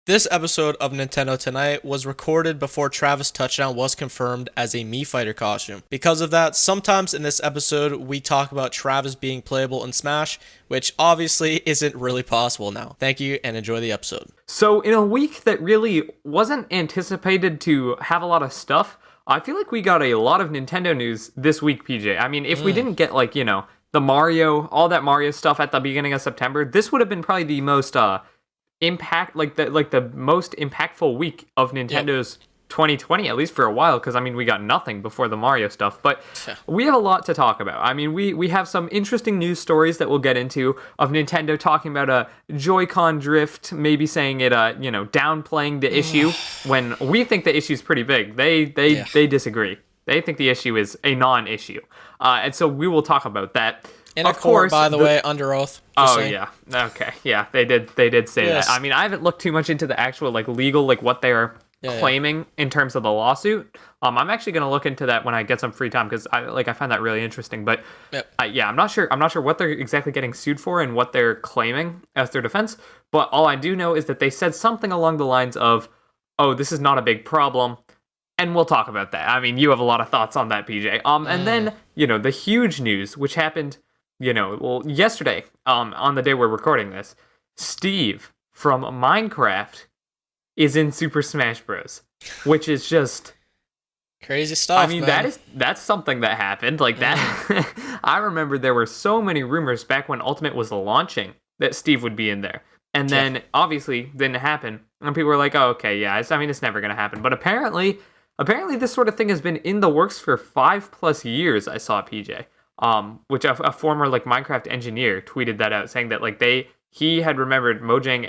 This episode of Nintendo Tonight was recorded before Travis Touchdown was confirmed as a Mii Fighter costume. Because of that, sometimes in this episode we talk about Travis being playable in Smash, which obviously isn't really possible now. Thank you and enjoy the episode. So in a week that really wasn't anticipated to have a lot of stuff, I feel like we got a lot of Nintendo news this week, PJ. I mean, if we didn't get the Mario, all that Mario stuff at the beginning of September, this would have been probably the most the most impactful week of Nintendo's 2020, at least for a while, because I mean we got nothing before the Mario stuff, but we have a lot to talk about. I mean we have some interesting news stories that we'll get into of Nintendo talking about a Joy-Con drift, maybe saying it downplaying the issue when we think the issue is pretty big. They disagree. They think the issue is a non-issue, and so we will talk about that. In a court, by the way, under oath. Yeah. Okay. Yeah, they did say that. I mean, I haven't looked too much into the actual legal what they're claiming in terms of the lawsuit. I'm actually going to look into that when I get some free time because I find that really interesting. But I'm not sure what they're exactly getting sued for and what they're claiming as their defense. But all I do know is that they said something along the lines of, "Oh, this is not a big problem." And we'll talk about that. I mean, you have a lot of thoughts on that, PJ. And then, the huge news, which happened yesterday, on the day we're recording this, Steve from Minecraft is in Super Smash Bros., which is just crazy stuff. I mean, man. that's something that happened. That I remember there were so many rumors back when Ultimate was launching that Steve would be in there. And then obviously didn't happen. And people were like, "Oh, okay, yeah, it's never going to happen." But apparently this sort of thing has been in the works for 5+ years. I saw PJ. Which a former Minecraft engineer tweeted that out, saying that he had remembered Mojang,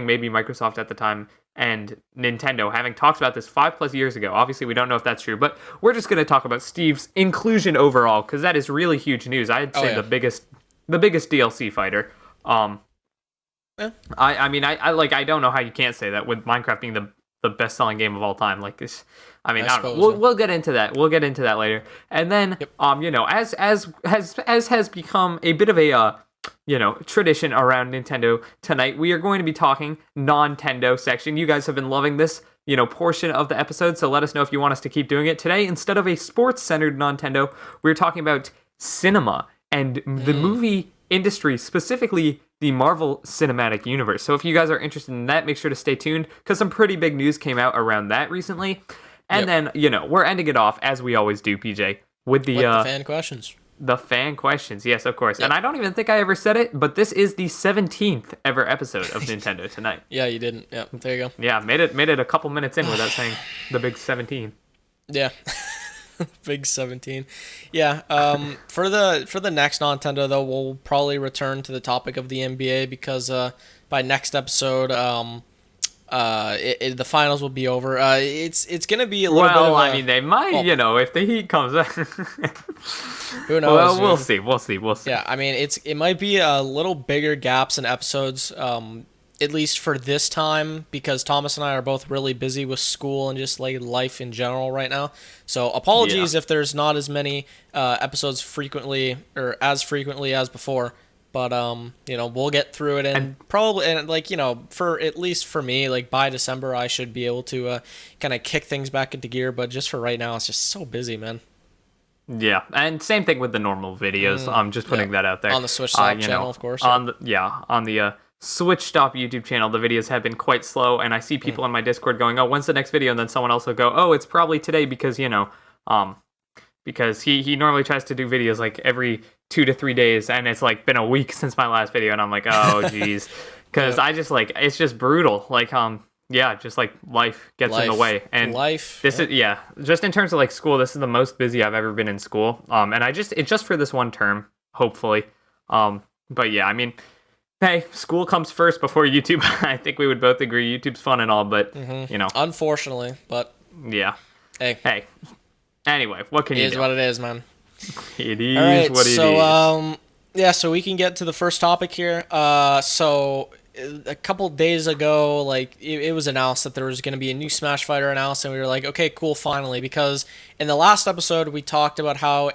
maybe Microsoft at the time, and Nintendo having talked about this 5+ years ago. Obviously, we don't know if that's true, but we're just going to talk about Steve's inclusion overall because that is really huge news. I'd say the biggest DLC fighter. I don't know how you can't say that with Minecraft being the best-selling game of all time. Like this, I mean, I don't know. We'll get into that. We'll get into that later. And then, as has become a bit of a tradition around Nintendo tonight, we are going to be talking Nontendo section. You guys have been loving this portion of the episode, so let us know if you want us to keep doing it. Today, instead of a sports-centered Nontendo, we're talking about cinema and the movie industry, specifically the Marvel Cinematic Universe. So if you guys are interested in that, make sure to stay tuned because some pretty big news came out around that recently. And then, we're ending it off, as we always do, PJ, with the fan questions. The fan questions, yes, of course. Yep. And I don't even think I ever said it, but this is the 17th ever episode of Nintendo Tonight. Yeah, you didn't. Yeah, there you go. Yeah, made it a couple minutes in without saying the big 17. Yeah. Big 17. Yeah. For the next Nintendo though, we'll probably return to the topic of the NBA because by next episode, the finals will be over. It's gonna be a little bit. Well, I mean, they might, if the Heat comes up. Who knows? Well, we'll see. Yeah, I mean, it might be a little bigger gaps in episodes. At least for this time, because Thomas and I are both really busy with school and just life in general right now. So apologies if there's not as many episodes frequently as before. But we'll get through it and for at least for me, by December I should be able to kind of kick things back into gear. But just for right now, it's just so busy, man. Yeah, and same thing with the normal videos. I'm just putting that out there on the Switch Stop channel, of course. On the Switch Stop YouTube channel, the videos have been quite slow, and I see people in my Discord going, "Oh, when's the next video?" And then someone else will go, "Oh, it's probably today because because he normally tries to do videos every 2 to 3 days, and it's been a week since my last video, and I'm like, oh geez, because I just it's just brutal, just life gets in the way, and this is just in terms of school, this is the most busy I've ever been in school, and it's just for this one term, hopefully, but yeah, I mean. Hey, school comes first before YouTube. I think we would both agree YouTube's fun and all, but, Unfortunately, but... Yeah. Hey. Anyway, what can you do? It is what it is, man. It is what it is. So we can get to the first topic here. So a couple days ago, like it was announced that there was going to be a new Smash Fighter announced, and we were like, okay, cool, finally. Because in the last episode, we talked about how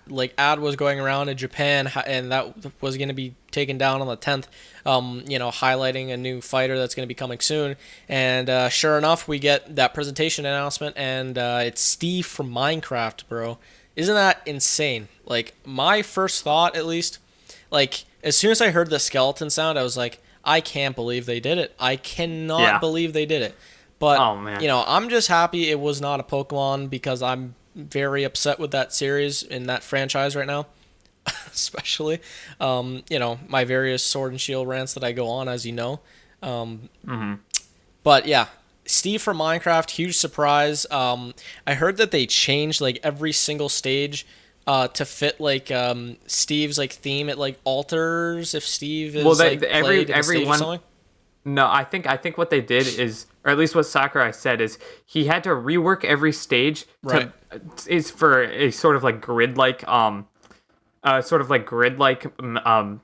like ad was going around in Japan, and that was going to be taken down on the 10th. Highlighting a new fighter that's going to be coming soon. And sure enough, we get that presentation announcement, and it's Steve from Minecraft, bro. Isn't that insane? Like my first thought, at least, like as soon as I heard the skeleton sound, I was like, I can't believe they did it. I cannot believe they did it. But Oh man. I'm just happy it was not a Pokemon because I'm very upset with that series and that franchise right now. Especially, my various Sword and Shield rants that I go on, as you know. But yeah, Steve from Minecraft, huge surprise. I heard that they changed like every single stage to fit like Steve's like theme. It like alters if Steve is like played in a stage or something. No, I think what they did is, or at least what Sakurai said is, he had to rework every stage Right. is for a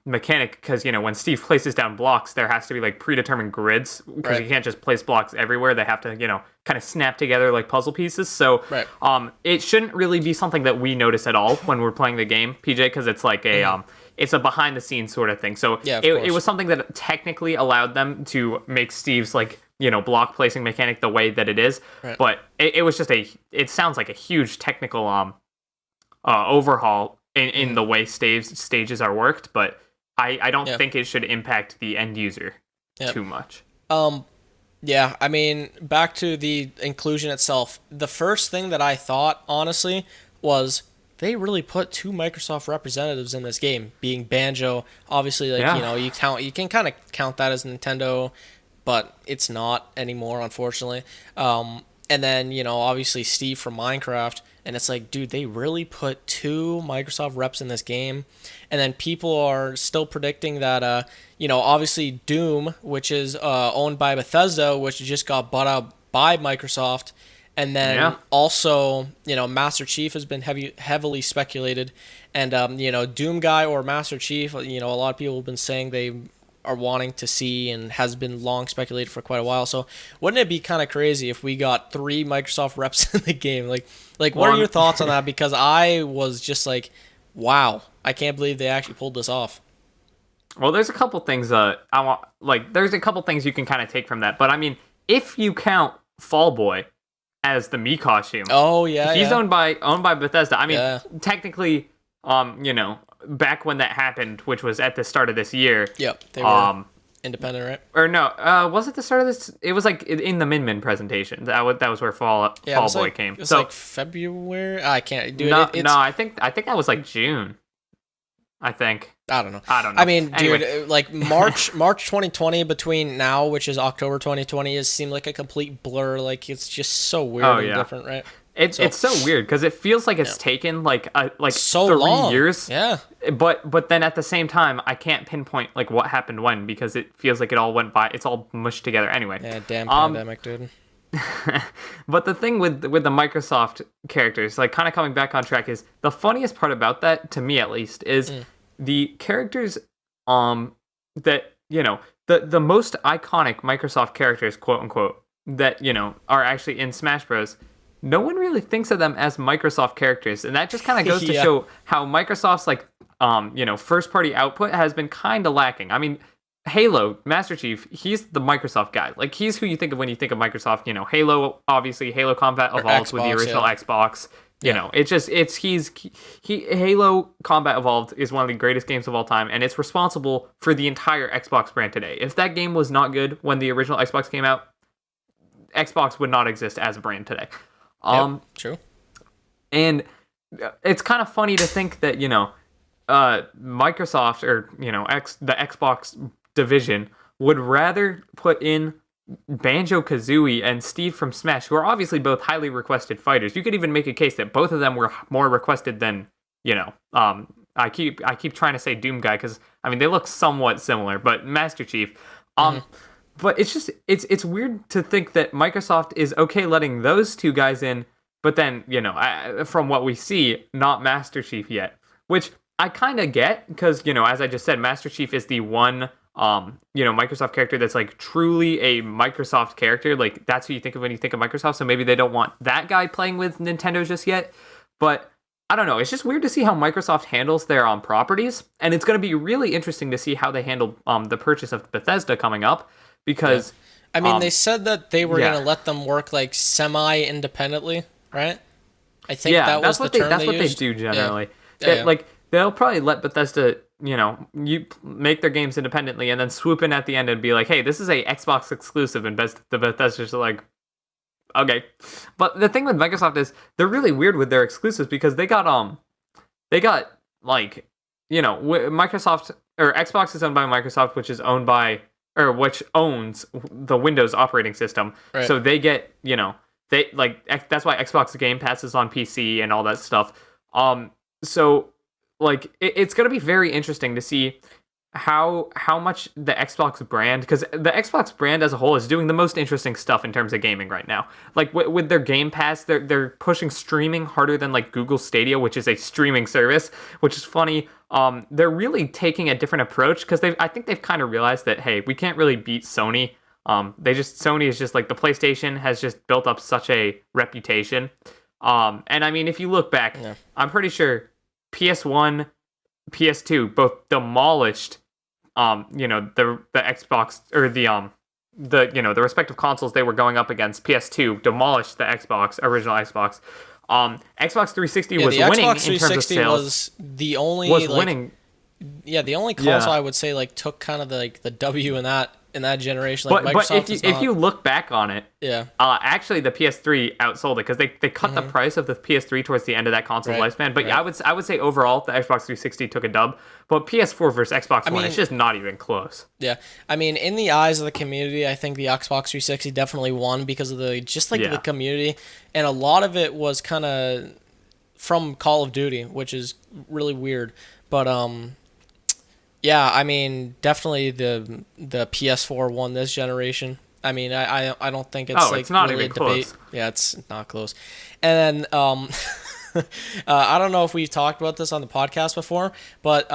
mechanic, because when Steve places down blocks, there has to be like predetermined grids, because Right. you can't just place blocks everywhere. They have to kind of snap together like puzzle pieces. So Right. it shouldn't really be something that we notice at all when we're playing the game, PJ, because it's like it's a behind the scenes sort of thing. So Yeah, of it course. was something that technically allowed them to make Steve's like block placing mechanic the way that it is. Right. But it was just it sounds like a huge technical overhaul in the way stages are worked, but I don't think it should impact the end user too much. Yeah, I mean, back to the inclusion itself. The first thing that I thought, honestly, was they really put two Microsoft representatives in this game, being Banjo. Obviously, like you can kind of count that as Nintendo, but it's not anymore, unfortunately. And then obviously Steve from Minecraft, and it's like, dude, they really put two Microsoft reps in this game. And then people are still predicting that, obviously Doom, which is owned by Bethesda, which just got bought out by Microsoft. And then also, Master Chief has been heavily speculated. And, Doom Guy or Master Chief, a lot of people have been saying they are wanting to see and has been long speculated for quite a while. So wouldn't it be kind of crazy if we got three Microsoft reps in the game? Like what are your thoughts on that? Because I was just like, wow, I can't believe they actually pulled this off. Well, there's a couple things there's a couple things you can kind of take from that. But I mean, if you count Fall Boy as the Mii costume, he's owned by Bethesda. I mean, technically, back when that happened, which was at the start of this year. Yep, they were independent, right? Or no, was it the start of this? It was like in the Min presentation. That was where Fall Boy came. It was so like February. I can't do it. No, I think that was like June. I think. I don't know. I mean, anyway. Dude, like March 2020 between now, which is October 2020, has seemed like a complete blur. Like it's just so weird and different, right? It's so weird because it feels like it's taken like so 3 long. years. Yeah. But then at the same time, I can't pinpoint like what happened when, because it feels like it all went by. It's all mushed together anyway. Yeah, damn pandemic, dude. But the thing with the Microsoft characters, like kind of coming back on track, is the funniest part about that, to me at least, is the characters that the most iconic Microsoft characters, quote unquote, that are actually in Smash Bros. No one really thinks of them as Microsoft characters, and that just kind of goes to show how Microsoft's like first party output has been kind of lacking. I mean, Halo, Master Chief, he's the Microsoft guy. Like, he's who you think of when you think of Microsoft. Halo, obviously, Halo Combat Evolved with the original Xbox. Halo Combat Evolved is one of the greatest games of all time, and it's responsible for the entire Xbox brand today. If that game was not good when the original Xbox came out, Xbox would not exist as a brand today. True. And it's kind of funny to think that, Microsoft or, the Xbox division would rather put in Banjo-Kazooie and Steve from Smash, who are obviously both highly requested fighters. You could even make a case that both of them were more requested than, I keep trying to say Doom Guy because, I mean, they look somewhat similar, but Master Chief. But it's just, it's weird to think that Microsoft is okay letting those two guys in, but then, from what we see, not Master Chief yet. Which I kind of get, because, as I just said, Master Chief is the one Microsoft character that's like truly a Microsoft character. Like that's who you think of when you think of Microsoft. So maybe they don't want that guy playing with Nintendo just yet. But I don't know. It's just weird to see how Microsoft handles their properties, and it's going to be really interesting to see how they handle the purchase of Bethesda coming up because. Yeah. I mean, they said that they were going to Yeah. let them work like semi-independently, right? I think Yeah, that was the term that's they what they used. do Yeah. generally. Yeah, yeah. Like they'll probably let Bethesda, you make their games independently and then swoop in at the end and be like, "Hey, this is a Xbox exclusive," and the Bethesda's like, "Okay." But the thing with Microsoft is they're really weird with their exclusives because they got like, Microsoft or Xbox is owned by Microsoft, which is owned by or which owns the Windows operating system. Right. So they get, they like that's why Xbox Game Pass is on PC and all that stuff. So like it's gonna be very interesting to see how much the Xbox brand, because the Xbox brand as a whole is doing the most interesting stuff in terms of gaming right now. Like with their Game Pass, they're pushing streaming harder than like Google Stadia, which is a streaming service, which is funny. They're really taking a different approach because I think they've kind of realized that hey, we can't really beat Sony. Sony is just like the PlayStation has just built up such a reputation. And I mean, if you look back, Yeah. I'm pretty sure PS1, PS2 both demolished the Xbox or the respective consoles they were going up against. PS2 demolished the original Xbox. Xbox 360 was the winning Xbox in terms of 360 sales. was the only Was like winning. yeah, the only Yeah. console I would say like took kind of the W in that generation. Like But Microsoft if you look back on it, yeah. actually the PS3 outsold it because they cut the price of the PS3 towards the end of that console's Right, lifespan. But right. yeah, I would say overall the Xbox 360 took a dub. But PS4 versus Xbox One, mean- it's just not even close. Yeah, I mean, in the eyes of the community, I think the Xbox 360 definitely won because of the Yeah. community, and a lot of it was kind of from Call of Duty, which is really weird. But yeah, I mean, definitely the PS4 won this generation. I mean, I don't think it's like It's not really even a debate. close. Yeah, it's not close. And then I don't know if we've talked about this on the podcast before, but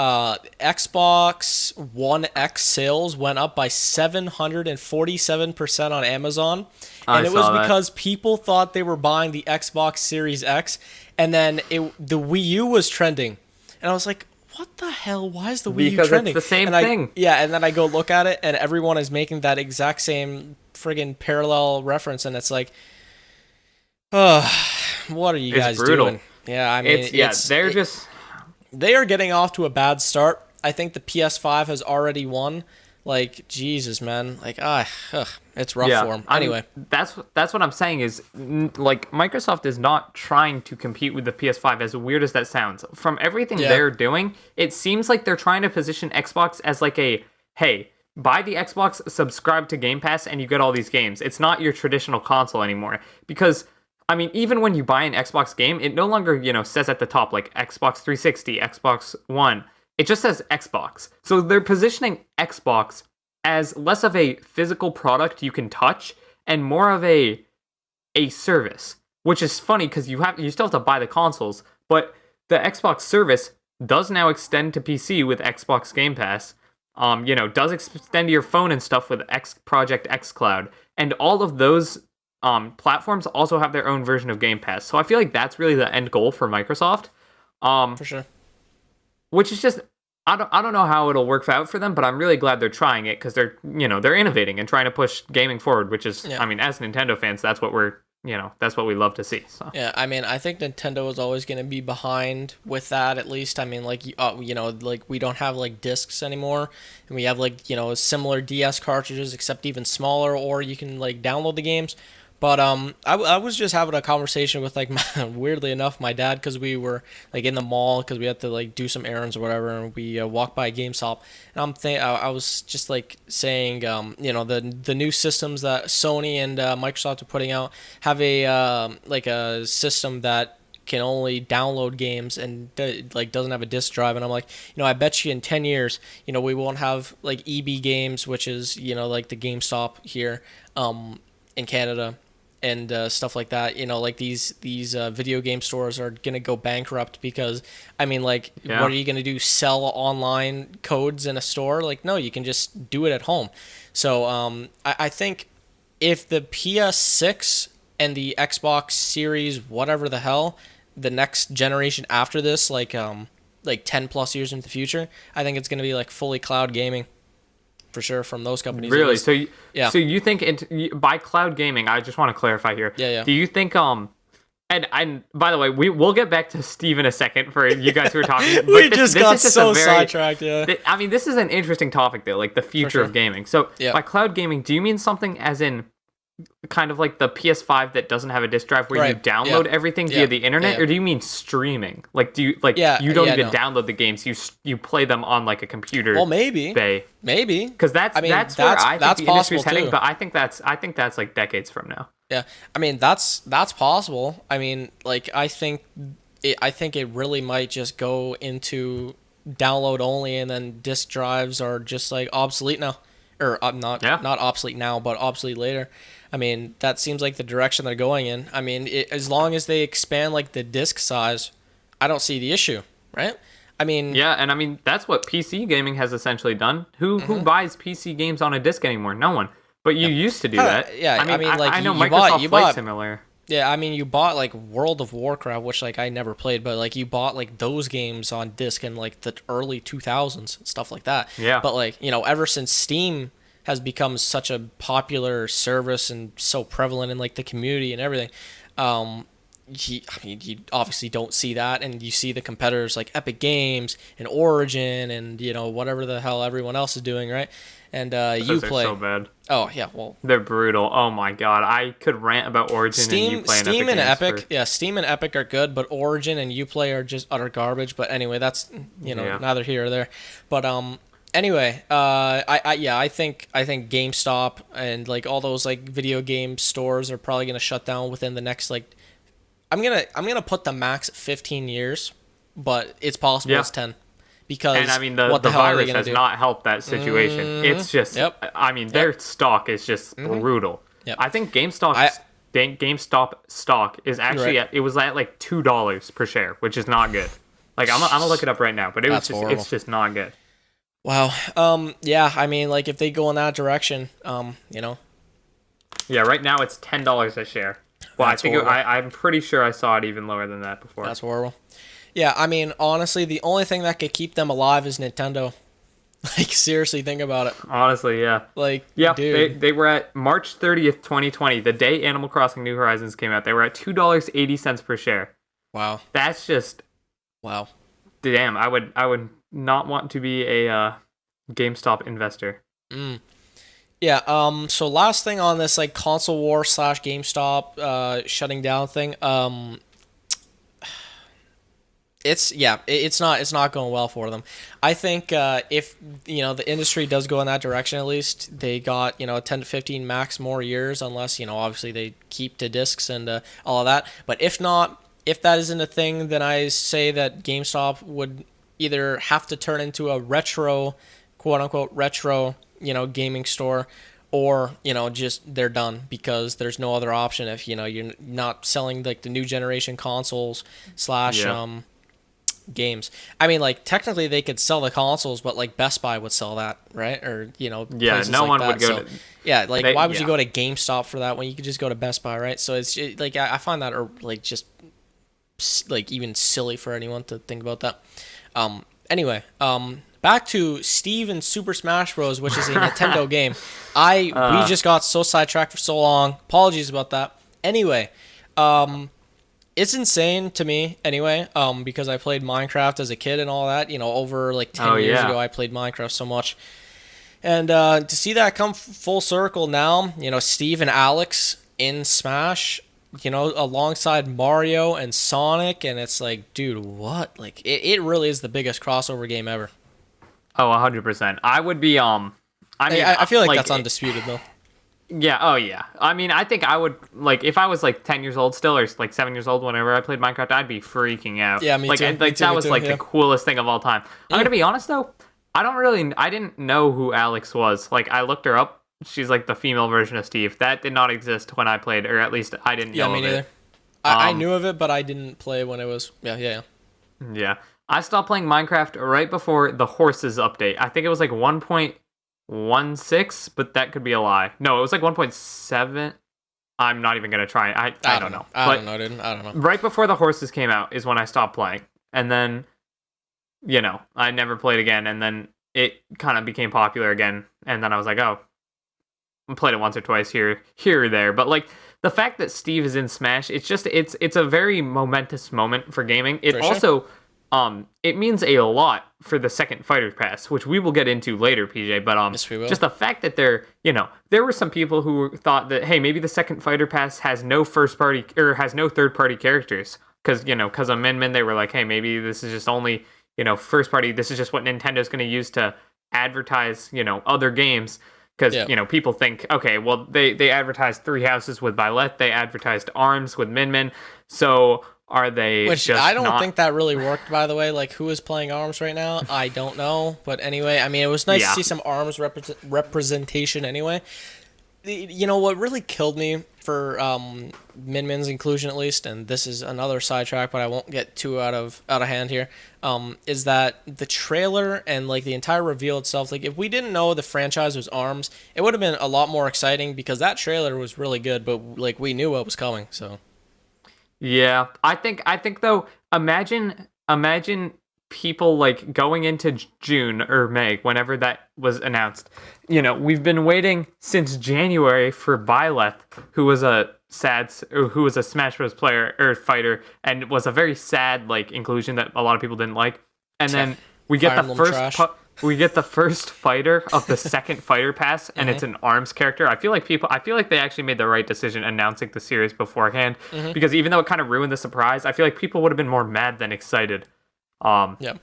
Xbox One X sales went up by 747% on Amazon. And it was saw that. because people thought they were buying the Xbox Series X, and then the Wii U was trending. And I was like, what the hell? Why is the Wii U Because trending? it's the same and thing. And then I go look at it, and everyone is making that exact same friggin' parallel reference, and it's like, what are you It's guys brutal. doing? Yeah, I mean, they are getting off to a bad start. I think the PS5 has already won. Like, Jesus, man. Like, it's rough for them. Anyway. That's what I'm saying is, like, Microsoft is not trying to compete with the PS5, as weird as that sounds. From everything they're doing, it seems like they're trying to position Xbox as like hey, buy the Xbox, subscribe to Game Pass, and you get all these games. It's not your traditional console anymore. Because, I mean, even when you buy an Xbox game, it no longer, says at the top, like, Xbox 360, Xbox One. It just says Xbox. So they're positioning Xbox as less of a physical product you can touch and more of a service, which is funny because you still have to buy the consoles, but the Xbox service does now extend to PC with Xbox Game Pass. Does extend to your phone and stuff with Project X Cloud, and all of those platforms also have their own version of Game Pass. So I feel like that's really the end goal for Microsoft. For sure. Which is just, I don't know how it'll work out for them, but I'm really glad they're trying it because they're innovating and trying to push gaming forward, which is, I mean, as Nintendo fans, that's what that's what we love to see. So. Yeah, I mean, I think Nintendo is always going to be behind with that, at least. I mean, like, like, we don't have, like, discs anymore, and we have, like, similar DS cartridges, except even smaller, or you can, like, download the games. But I was just having a conversation with, like, weirdly enough, my dad, because we were, like, in the mall because we had to, like, do some errands or whatever, and we walked by a GameStop, and I was just, like, saying, the new systems that Sony and Microsoft are putting out have a system that can only download games and doesn't have a disc drive, and I'm like, I bet you in 10 years, we won't have, like, EB Games, which is, like, the GameStop here in Canada. and stuff like that. Like these video game stores are gonna go bankrupt because I mean, like, Yeah. what are you gonna do? Sell online codes in a store? Like, no, you can just do it at home. So I think if the PS6 and the Xbox Series, whatever the hell, the next generation after this, like 10 plus years into the future, I think it's gonna be like fully cloud gaming for sure from those companies. Really? Yeah. So you think by cloud gaming? I just want to clarify here. Yeah. Do you think and by the way, we'll get back to Steve in a second for you guys who are talking. But We just got so sidetracked. Yeah. I mean, this is an interesting topic though, like the future of gaming. So Yeah. by cloud gaming, do you mean something as in kind of like the PS5 that doesn't have a disk drive where you Right. download Yeah. everything Yeah. via the internet, Yeah. or do you mean streaming? Like, do you you don't even download the games, you play them on like a computer? Well, maybe. bay? Because Because that's where I think the industry's heading, too. but I think that's like decades from now. Yeah, I mean that's possible. I mean, like I think it really might just go into download only, and then disk drives are just like obsolete now, or not obsolete now, but obsolete later. I mean, that seems like the direction they're going in. I mean, as long as they expand like the disk size, I don't see the issue, right? I mean, Yeah, and I mean that's what PC gaming has essentially done. Who buys PC games on a disc anymore? No one. But you used to do that. Yeah, I mean, like, I know you Microsoft Flight bought Simulator. Yeah, I mean, you bought like World of Warcraft, which like I never played, but like you bought like those games on disc in like the early 2000s and stuff like that. Yeah. But like, ever since Steam has become such a popular service and so prevalent in like the community and everything, you obviously don't see that, and you see the competitors like Epic Games and Origin and whatever the hell everyone else is doing, right? And Those are so bad. Oh yeah, well, They're brutal. Oh my god, I could rant about Origin and Uplay Steam and Epic. Epic, yeah, Steam and Epic are good, but Origin and Uplay are just utter garbage. But anyway, that's neither here or there. But anyway, I think GameStop and like all those like video game stores are probably gonna shut down within the next like, I'm gonna put the max at 15 years, but it's possible it's 10. Because and I mean the virus has not helped that situation. It's just I mean their stock is just brutal. Yep. I think GameStop stock is actually it was at like $2 per share, which is not good. Like I'm gonna look it up right now, but it's just not good. Wow. Yeah, I mean like if they go in that direction, Yeah, right now it's $10 a share. Well, I think I'm pretty sure I saw it even lower than that before. That's horrible. Yeah, I mean, honestly, the only thing that could keep them alive is Nintendo. Like, seriously, think about it. Honestly, yeah. Like, yeah, dude. they were at March 30th, 2020, the day Animal Crossing New Horizons came out. They were at $2.80 per share. Wow. That's just... Wow. Damn, I would not want to be a GameStop investor. Yeah, so last thing on this, like, console war / GameStop shutting down thing, it's not going well for them. I think if the industry does go in that direction, at least they got 10 to 15 max more years, unless obviously they keep to discs and all of that. But if not, if that isn't a thing, then I say that GameStop would either have to turn into a retro, quote unquote retro, gaming store, or just they're done, because there's no other option if you're not selling like the new generation consoles / games. I mean, like, technically they could sell the consoles, but like Best Buy would sell that, right? Or yeah, no one would go to. Yeah, like why would you go to GameStop for that when you could just go to Best Buy, right? So it's like I find that like just like even silly for anyone to think about that. Anyway, back to Steve and Super Smash Bros., which is a Nintendo game. We just got so sidetracked for so long. Apologies about that. Anyway, it's insane to me anyway, because I played Minecraft as a kid and all that, over like 10 years ago I played Minecraft so much. And to see that come full circle now, Steve and Alex in Smash, alongside Mario and Sonic, and it's like, dude, what? Like, it really is the biggest crossover game ever. Oh, 100%. I would be, I mean, I feel like that's undisputed, though. Yeah, oh yeah. I mean, I think I would, like, if I was like 10 years old still, or like 7 years old whenever I played Minecraft, I'd be freaking out. Yeah, me like, too. Like, that was like the coolest thing of all time. I'm gonna be honest though, I didn't know who Alex was. Like, I looked her up She's like the female version of Steve. That did not exist when I played, or at least I didn't Yeah, know me of it. neither. I knew of it, but I didn't play when it was. Yeah. Yeah. I stopped playing Minecraft right before the horses update. I think it was like 1.16, but that could be a lie. No, it was like 1.7. I'm not even going to try. I don't know. I But don't know, dude. I don't know. right before the horses came out is when I stopped playing. And then, I never played again. And then it kind of became popular again. And then I was like, oh, I played it once or twice here or there. But like the fact that Steve is in Smash, it's a very momentous moment for gaming. It For also sure. it means a lot for the second fighter pass, which we will get into later, PJ. But Yes, we will. just the fact that there were some people who thought that, hey, maybe the second fighter pass has no first party or has no third party characters because of Min Min, they were like, hey, maybe this is just only first party. This is just what Nintendo's going to use to advertise other games. Because, Yeah. People think, okay, well, they advertised Three Houses with Byleth. They advertised ARMS with Min Min. So are they Which just I don't not... think that really worked, by the way. Like, who is playing ARMS right now? I don't know. But anyway, I mean, it was nice to see some ARMS representation anyway. What really killed me for Min Min's inclusion, at least, and this is another sidetrack, but I won't get too out of hand here, is that the trailer and like the entire reveal itself, like if we didn't know the franchise was ARMS, it would have been a lot more exciting because that trailer was really good, but like we knew what was coming, so. Yeah, I think though, imagine people like going into June or May, whenever that was announced. We've been waiting since January for Byleth, who was a Smash Bros. Player or fighter, and was a very sad like inclusion that a lot of people didn't like. And then we get we get the first fighter of the second fighter pass, and it's an ARMS character. I feel like they actually made the right decision announcing the series beforehand, because even though it kind of ruined the surprise, I feel like people would have been more mad than excited. Yeah,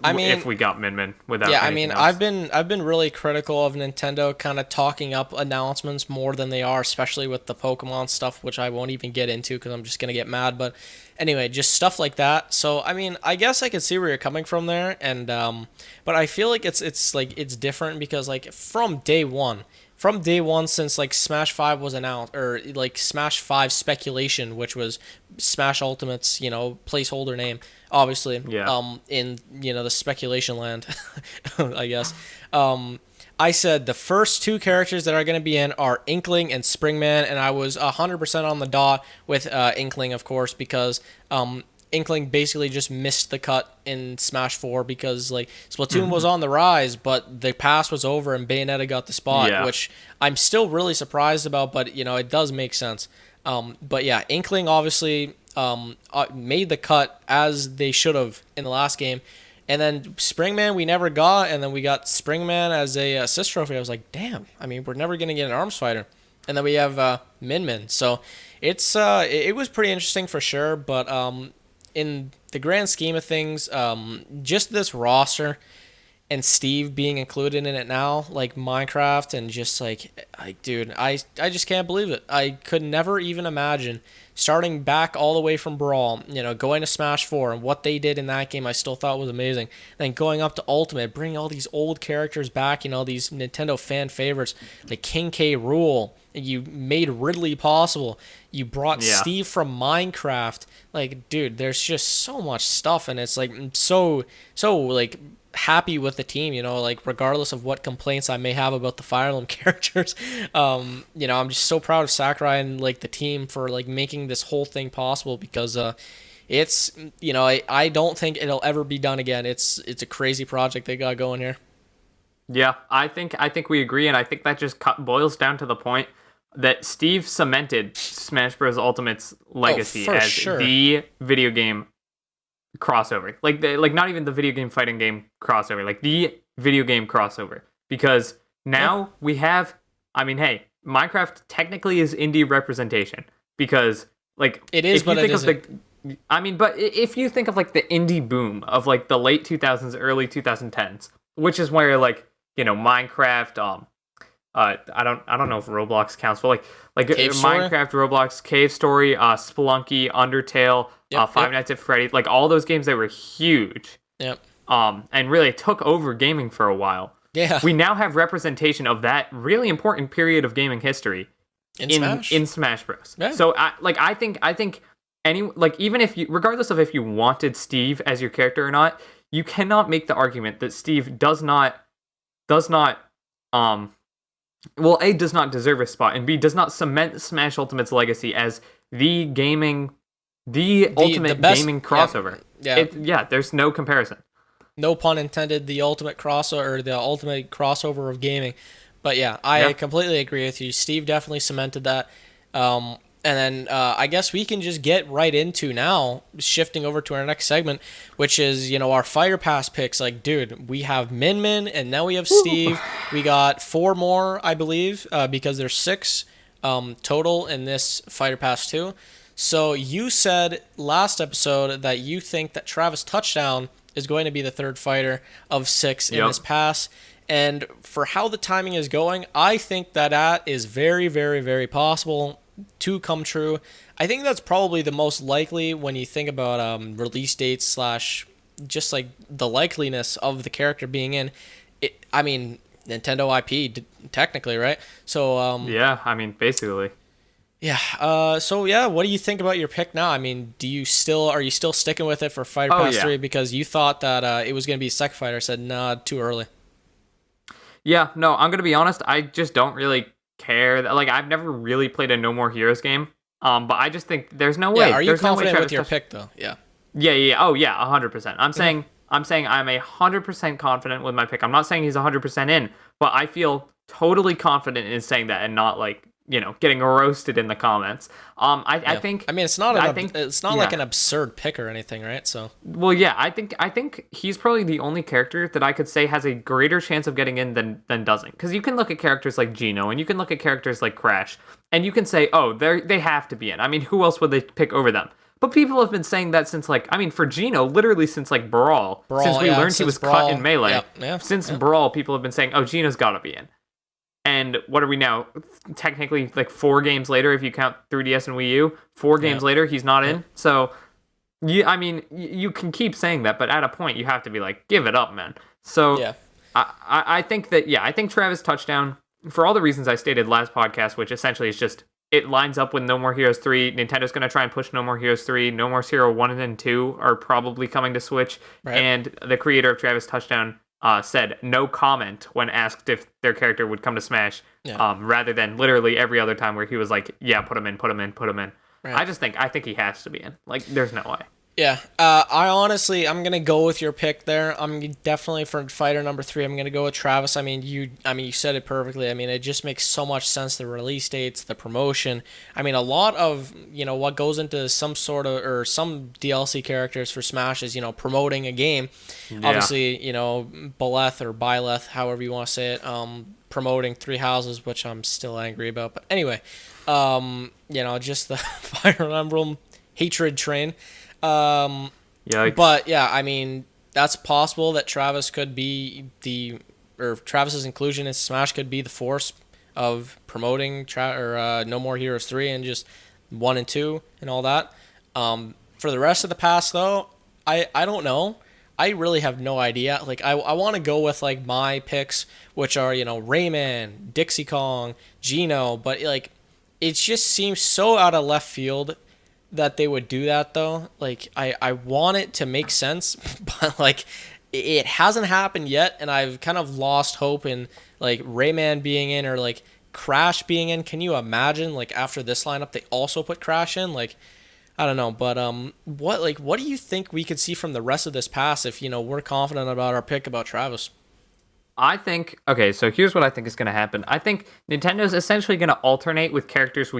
I mean, if we got Min Min without. Yeah, I mean, else. I've been really critical of Nintendo kind of talking up announcements more than they are, especially with the Pokemon stuff, which I won't even get into because I'm just gonna get mad. But anyway, just stuff like that. So I mean, I guess I can see where you're coming from there, and but I feel like it's different because like from day one. From day one, since like Smash 5 was announced, or like Smash 5 speculation, which was Smash Ultimate's, placeholder name, obviously, in, the speculation land, I guess. I said the first two characters that are going to be in are Inkling and Springman, and I was 100% on the dot with Inkling, of course, because Inkling basically just missed the cut in Smash 4 because like Splatoon was on the rise, but the pass was over and Bayonetta got the spot, which I'm still really surprised about, but it does make sense. But yeah, Inkling obviously made the cut as they should have in the last game. And then Springman we never got, and then we got Springman as a assist trophy. I was like, damn, I mean, we're never going to get an ARMS fighter. And then we have Min Min. So it's it was pretty interesting for sure, but in the grand scheme of things, just this roster and Steve being included in it now, like Minecraft, and just dude, I just can't believe it. I could never even imagine starting back all the way from Brawl, going to Smash 4, and what they did in that game I still thought was amazing. Then going up to Ultimate, bringing all these old characters back, these Nintendo fan favorites, like King K. Rool. You made Ridley possible. You brought Steve from Minecraft. Like, dude, there's just so much stuff, and it's like so like happy with the team, like regardless of what complaints I may have about the Fire Emblem characters. I'm just so proud of Sakurai and like the team for like making this whole thing possible because it's I don't think it'll ever be done again. It's a crazy project they got going here. Yeah, I think we agree, and I think that just boils down to the point that Steve cemented Smash Bros. Ultimate's legacy as the video game crossover. Like not even the video game fighting game crossover, like the video game crossover. Because now we have, I mean, hey, Minecraft technically is indie representation because like it is, but it isn't. But if you think of like the indie boom of like the late 2000s, early 2010s, which is where like Minecraft, I don't know if Roblox counts, but like Minecraft, Roblox, Cave Story, Spelunky, Undertale, Five Nights at Freddy's, like all those games that were huge. Yep. And really took over gaming for a while. Yeah. We now have representation of that really important period of gaming history in Smash Bros. Yeah. So I think any, like, even if you, regardless of if you wanted Steve as your character or not, you cannot make the argument that Steve does not well, A, does not deserve a spot, and B, does not cement Smash Ultimate's legacy as the ultimate best, gaming crossover. Yeah. There's no comparison. No pun intended, the ultimate crossover, or the ultimate crossover of gaming. But yeah, I completely agree with you. Steve definitely cemented that. And then I guess we can just get right into now, shifting over to our next segment, which is, our Fighter Pass picks. Like, dude, we have Min Min, and now we have Steve. We got 4 more, I believe, because there's 6 total in this Fighter Pass 2. So you said last episode that you think that Travis Touchdown is going to be the 3rd fighter of 6 in this pass. And for how the timing is going, I think that is very, very, very possible to come true. I think that's probably the most likely when you think about release dates / just like the likeliness of the character being in it. I mean, Nintendo IP technically, right? So yeah, I mean, basically. Yeah. So yeah, what do you think about your pick now? I mean, are you still sticking with it for Fighter Pass 3 because you thought that it was going to be Second Fighter? I said, nah, too early. Yeah, no, I'm going to be honest, I just don't really care. Like, I've never really played a No More Heroes game. But I just think there's no way. Are you there's confident no way with your pick though? Yeah. Yeah. Oh yeah, 100%. I'm saying I'm 100% confident with my pick. I'm not saying he's 100% in, but I feel totally confident in saying that and not like, getting roasted in the comments. I think. I mean, it's not like an absurd pick or anything, right? So. Well, yeah, I think he's probably the only character that I could say has a greater chance of getting in than doesn't. Because you can look at characters like Geno and you can look at characters like Crash, and you can say, oh, they have to be in. I mean, who else would they pick over them? But people have been saying that since, like, I mean, for Geno, literally since, like, Brawl since we learned he was cut in Melee. Since Brawl, people have been saying, oh, Geno's got to be in. And what are we now? Technically, like 4 games later, if you count 3DS and Wii U, 4 games later, he's not in. So, I mean, you can keep saying that, but at a point, you have to be like, give it up, man. So, I think I think Travis Touchdown, for all the reasons I stated last podcast, which essentially is just, it lines up with No More Heroes 3. Nintendo's going to try and push No More Heroes 3. No More Hero 1 and 2 are probably coming to Switch. Right. And the creator of Travis Touchdown said no comment when asked if their character would come to Smash, rather than literally every other time where he was like, yeah, put him in. Right. I think he has to be in. Like, there's no way. Yeah, I'm going to go with your pick there. I'm definitely for fighter number 3. I'm going to go with Travis. I mean, you said it perfectly. I mean, it just makes so much sense. The release dates, the promotion. I mean, a lot of, what goes into some sort of, or some DLC characters for Smash is, promoting a game. Yeah. Obviously, Byleth or Byleth, however you want to say it, promoting Three Houses, which I'm still angry about. But anyway, just the Fire Emblem hatred train. But yeah, I mean, that's possible that Travis could be Travis's inclusion in Smash could be the force of promoting No More Heroes 3 and just 1 and 2 and all that. For the rest of the pass though, I don't know. I really have no idea. Like, I want to go with like my picks, which are, Rayman, Dixie Kong, Geno, but like, it just seems so out of left field that they would do that though. Like, I want it to make sense, but like, it hasn't happened yet, and I've kind of lost hope in like Rayman being in or like Crash being in. Can you imagine like after this lineup they also put Crash in? Like, I don't know, but what do you think we could see from the rest of this pass if we're confident about our pick about Travis? I think, okay, so here's what I think is going to happen. I think Nintendo's essentially going to alternate with characters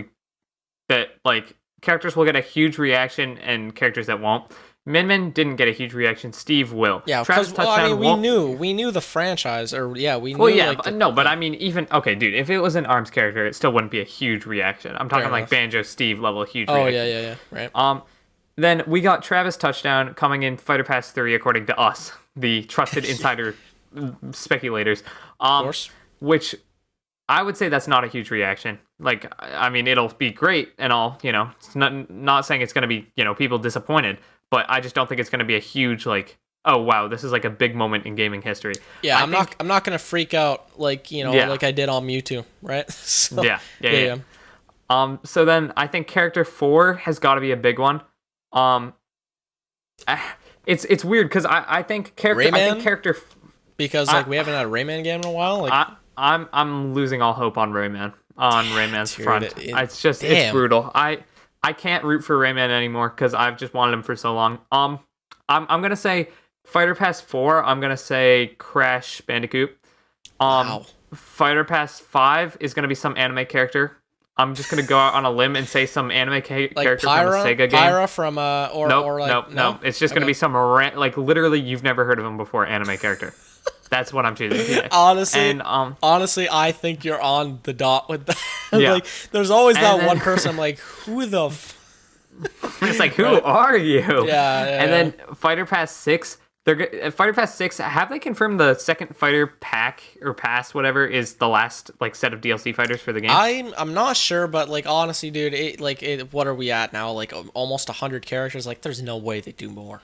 characters will get a huge reaction and characters that won't. Min didn't get a huge reaction. Steve will. Yeah, because we knew the franchise, or we knew. Well, yeah, but I mean, even okay, dude, if it was an ARMS character, it still wouldn't be a huge reaction. I'm talking like Banjo Steve level huge. Oh reaction. Yeah, right. Then we got Travis Touchdown coming in Fighter Pass 3, according to us, the trusted insider speculators. Of course. Which I would say that's not a huge reaction. Like, I mean, it'll be great and all, it's not saying it's going to be, people disappointed, but I just don't think it's going to be a huge, like, oh wow, this is like a big moment in gaming history. Yeah, I'm not gonna freak out like like I did on Mewtwo, right? So, yeah. So then I think character 4 has got to be a big one. Um, it's weird because I think character because like we haven't had a Rayman game in a while. Like I'm losing all hope on Rayman on Rayman's front. It's brutal. I can't root for Rayman anymore because I've just wanted him for so long. I'm gonna say Fighter Pass 4. I'm gonna say Crash Bandicoot. Wow. Fighter Pass 5 is gonna be some anime character. I'm just gonna go out on a limb and say some anime character from a Sega game. Pyra from Nope. It's just gonna be some like literally you've never heard of him before anime character. That's what I'm choosing. Yeah. Honestly, I think you're on the dot with that. Yeah. Like, there's always that one person. I'm like, who the? It's like, who are you? Yeah. And then Fighter Pass 6. Fighter Pass 6. Have they confirmed the second Fighter Pack or Pass, whatever, is the last like set of DLC fighters for the game? I'm not sure, but like honestly, dude, what are we at now? Like almost 100 characters. Like, there's no way they do more.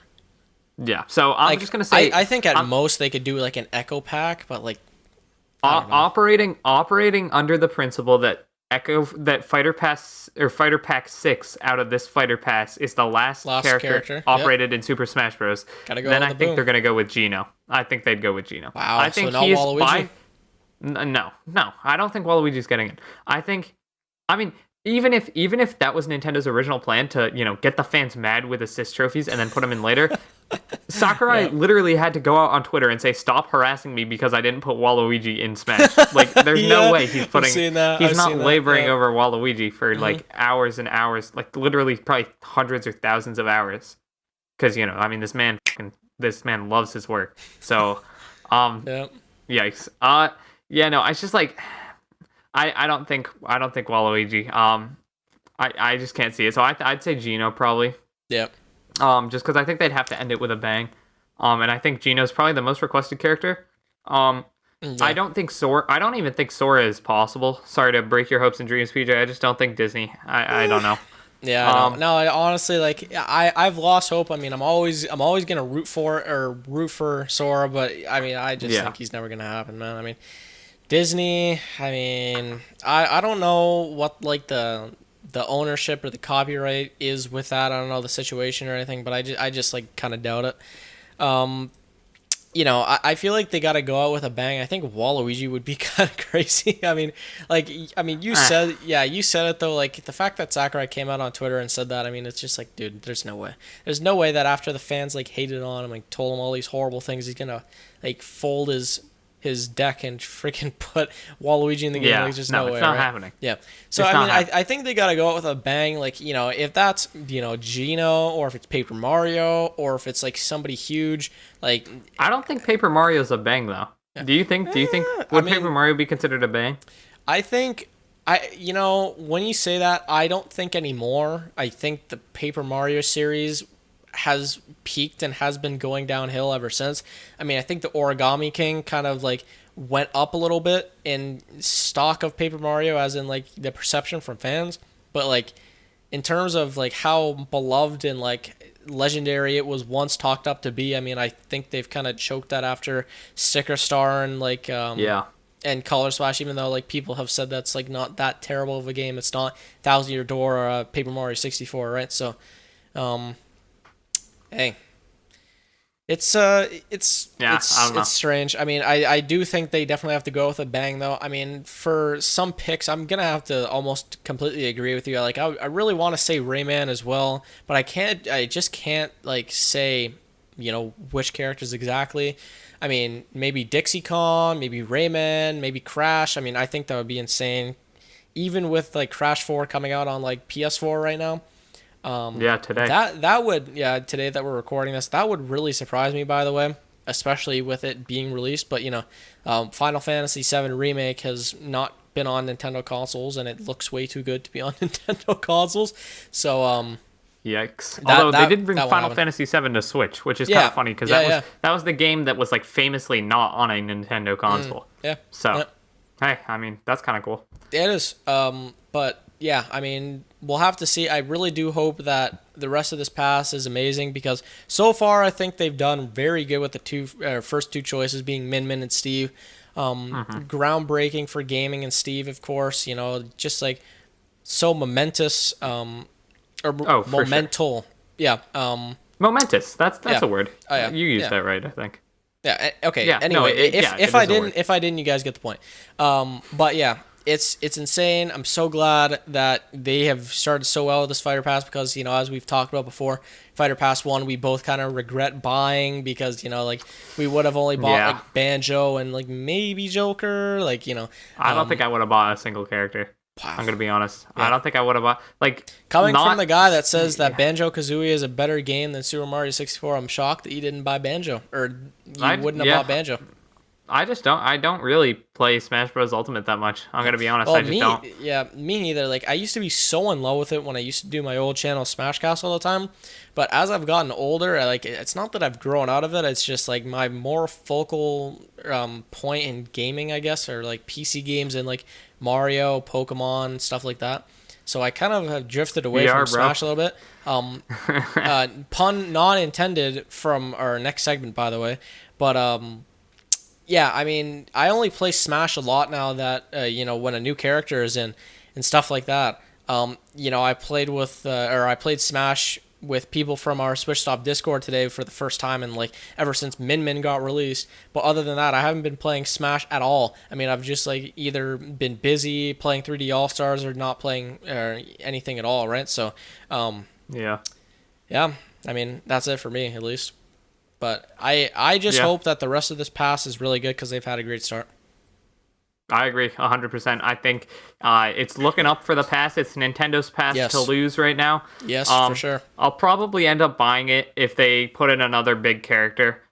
Yeah, so I'm just gonna say I think at most they could do like an Echo Pack, but like operating under the principle that Fighter Pass or Fighter Pack 6 out of this Fighter Pass is the last character operated in Super Smash Bros. Then I think they're gonna go with Geno. I think they'd go with Geno. Wow, I think so not Waluigi? No, I don't think Waluigi's getting it. I mean, even if that was Nintendo's original plan to get the fans mad with assist trophies and then put them in later. Sakurai literally had to go out on Twitter and say, "Stop harassing me because I didn't put Waluigi in Smash." Like, there's no way he's putting. He's not laboring over Waluigi for like hours and hours, like literally probably hundreds or thousands of hours. Because this man loves his work. So, yikes. It's just like, I don't think Waluigi. I just can't see it. So I'd say Geno probably. Yep. Just because I think they'd have to end it with a bang. And I think Geno's probably the most requested character. I don't even think Sora is possible. Sorry to break your hopes and dreams, PJ. I just don't think Disney. I don't know. Yeah, no, I honestly, like, I've lost hope. I mean, I'm always gonna root for Sora, but I mean, I just think he's never gonna happen, man. I mean, Disney. I mean, I don't know what like the ownership or the copyright is with that. I don't know the situation or anything, but I just like kind of doubt it. I feel like they got to go out with a bang. I think Waluigi would be kind of crazy. You said it though. Like, the fact that Sakurai came out on Twitter and said that, I mean, it's just like, dude, there's no way. There's no way that after the fans like hated on him and told him all these horrible things, he's gonna like fold his deck and freaking put Waluigi in the game. Yeah, like, just no way. It's not happening. Yeah. So I think they gotta go out with a bang. Like, if that's Geno, or if it's Paper Mario, or if it's like somebody huge. Like, I don't think Paper Mario's a bang though. Yeah. Do you think would Paper Mario be considered a bang? I think when you say that, I don't think anymore. I think the Paper Mario series has peaked and has been going downhill ever since. I mean, I think the Origami King kind of like went up a little bit in stock of Paper Mario, as in like the perception from fans, but like in terms of like how beloved and like legendary it was once talked up to be, I mean, I think they've kind of choked that after Sticker Star and like and Color Splash, even though like people have said that's like not that terrible of a game. It's not Thousand Year Door or Paper Mario 64, right? So hey, it's strange. I mean, I do think they definitely have to go with a bang, though. I mean, for some picks, I'm gonna have to almost completely agree with you. Like, I really want to say Rayman as well, but I just can't like say, which characters exactly. I mean, maybe Dixie Kong, maybe Rayman, maybe Crash. I mean, I think that would be insane, even with like Crash 4 coming out on like PS4 right now. Today. Today that we're recording this, that would really surprise me, by the way, especially with it being released. But Final Fantasy VII Remake has not been on Nintendo consoles, and it looks way too good to be on Nintendo consoles. So yikes! Although they did bring Final Fantasy VII to Switch, which is kind of funny because that was the game that was like famously not on a Nintendo console. Yeah. So hey, I mean, that's kind of cool. It is. But yeah, I mean, we'll have to see. I really do hope that the rest of this pass is amazing because so far I think they've done very good with the first two choices being Min Min and Steve. Groundbreaking for gaming and Steve, of course. You know, just like so momentous, or Oh, for sure. momental. Yeah. Momentous. That's Yeah. a word. Oh yeah. You used Yeah. that right, I think. Yeah. Okay. Yeah. No. Anyway, if Yeah. if It I is a didn't word. if I didn't, you guys get the point. But yeah, it's insane. I'm so glad that they have started so well with this Fighter Pass because as we've talked about before, Fighter Pass 1 we both kind of regret buying because like we would have only bought Yeah. like Banjo and like maybe Joker, I don't think I would have bought a single character. wow. I'm gonna be honest. I Yeah. don't think I would have bought Coming from not. the guy that says that Yeah. Banjo Kazooie is a better game than Super Mario 64, I'm shocked that you didn't buy Banjo or you wouldn't have bought Banjo. I just don't. I don't really play Smash Bros. Ultimate that much. I'm gonna be honest. Well, I just don't. me neither. Like I used to be so in love with it when I used to do my old channel Smashcast all the time, but as I've gotten older, it's not that I've grown out of it. It's just like my more focal point in gaming, I guess, or like PC games and like Mario, Pokemon, stuff like that. So I kind of have drifted away from VR, bro. Smash a little bit. Pun not intended from our next segment, by the way, but yeah, I mean, I only play Smash a lot now that when a new character is in and stuff like that. I played I played Smash with people from our Switch Stop Discord today for the first time and like ever since Min Min got released. But other than that, I haven't been playing Smash at all. I mean, I've just like either been busy playing 3D All Stars or not playing anything at all, right? So, Yeah. yeah, I mean, that's it for me at least. But I just Yeah. hope that the rest of this pass is really good because they've had a great start. I agree 100%. I think it's looking up for the pass. It's Nintendo's pass Yes. to lose right now. Yes, for sure. I'll probably end up buying it if they put in another big character.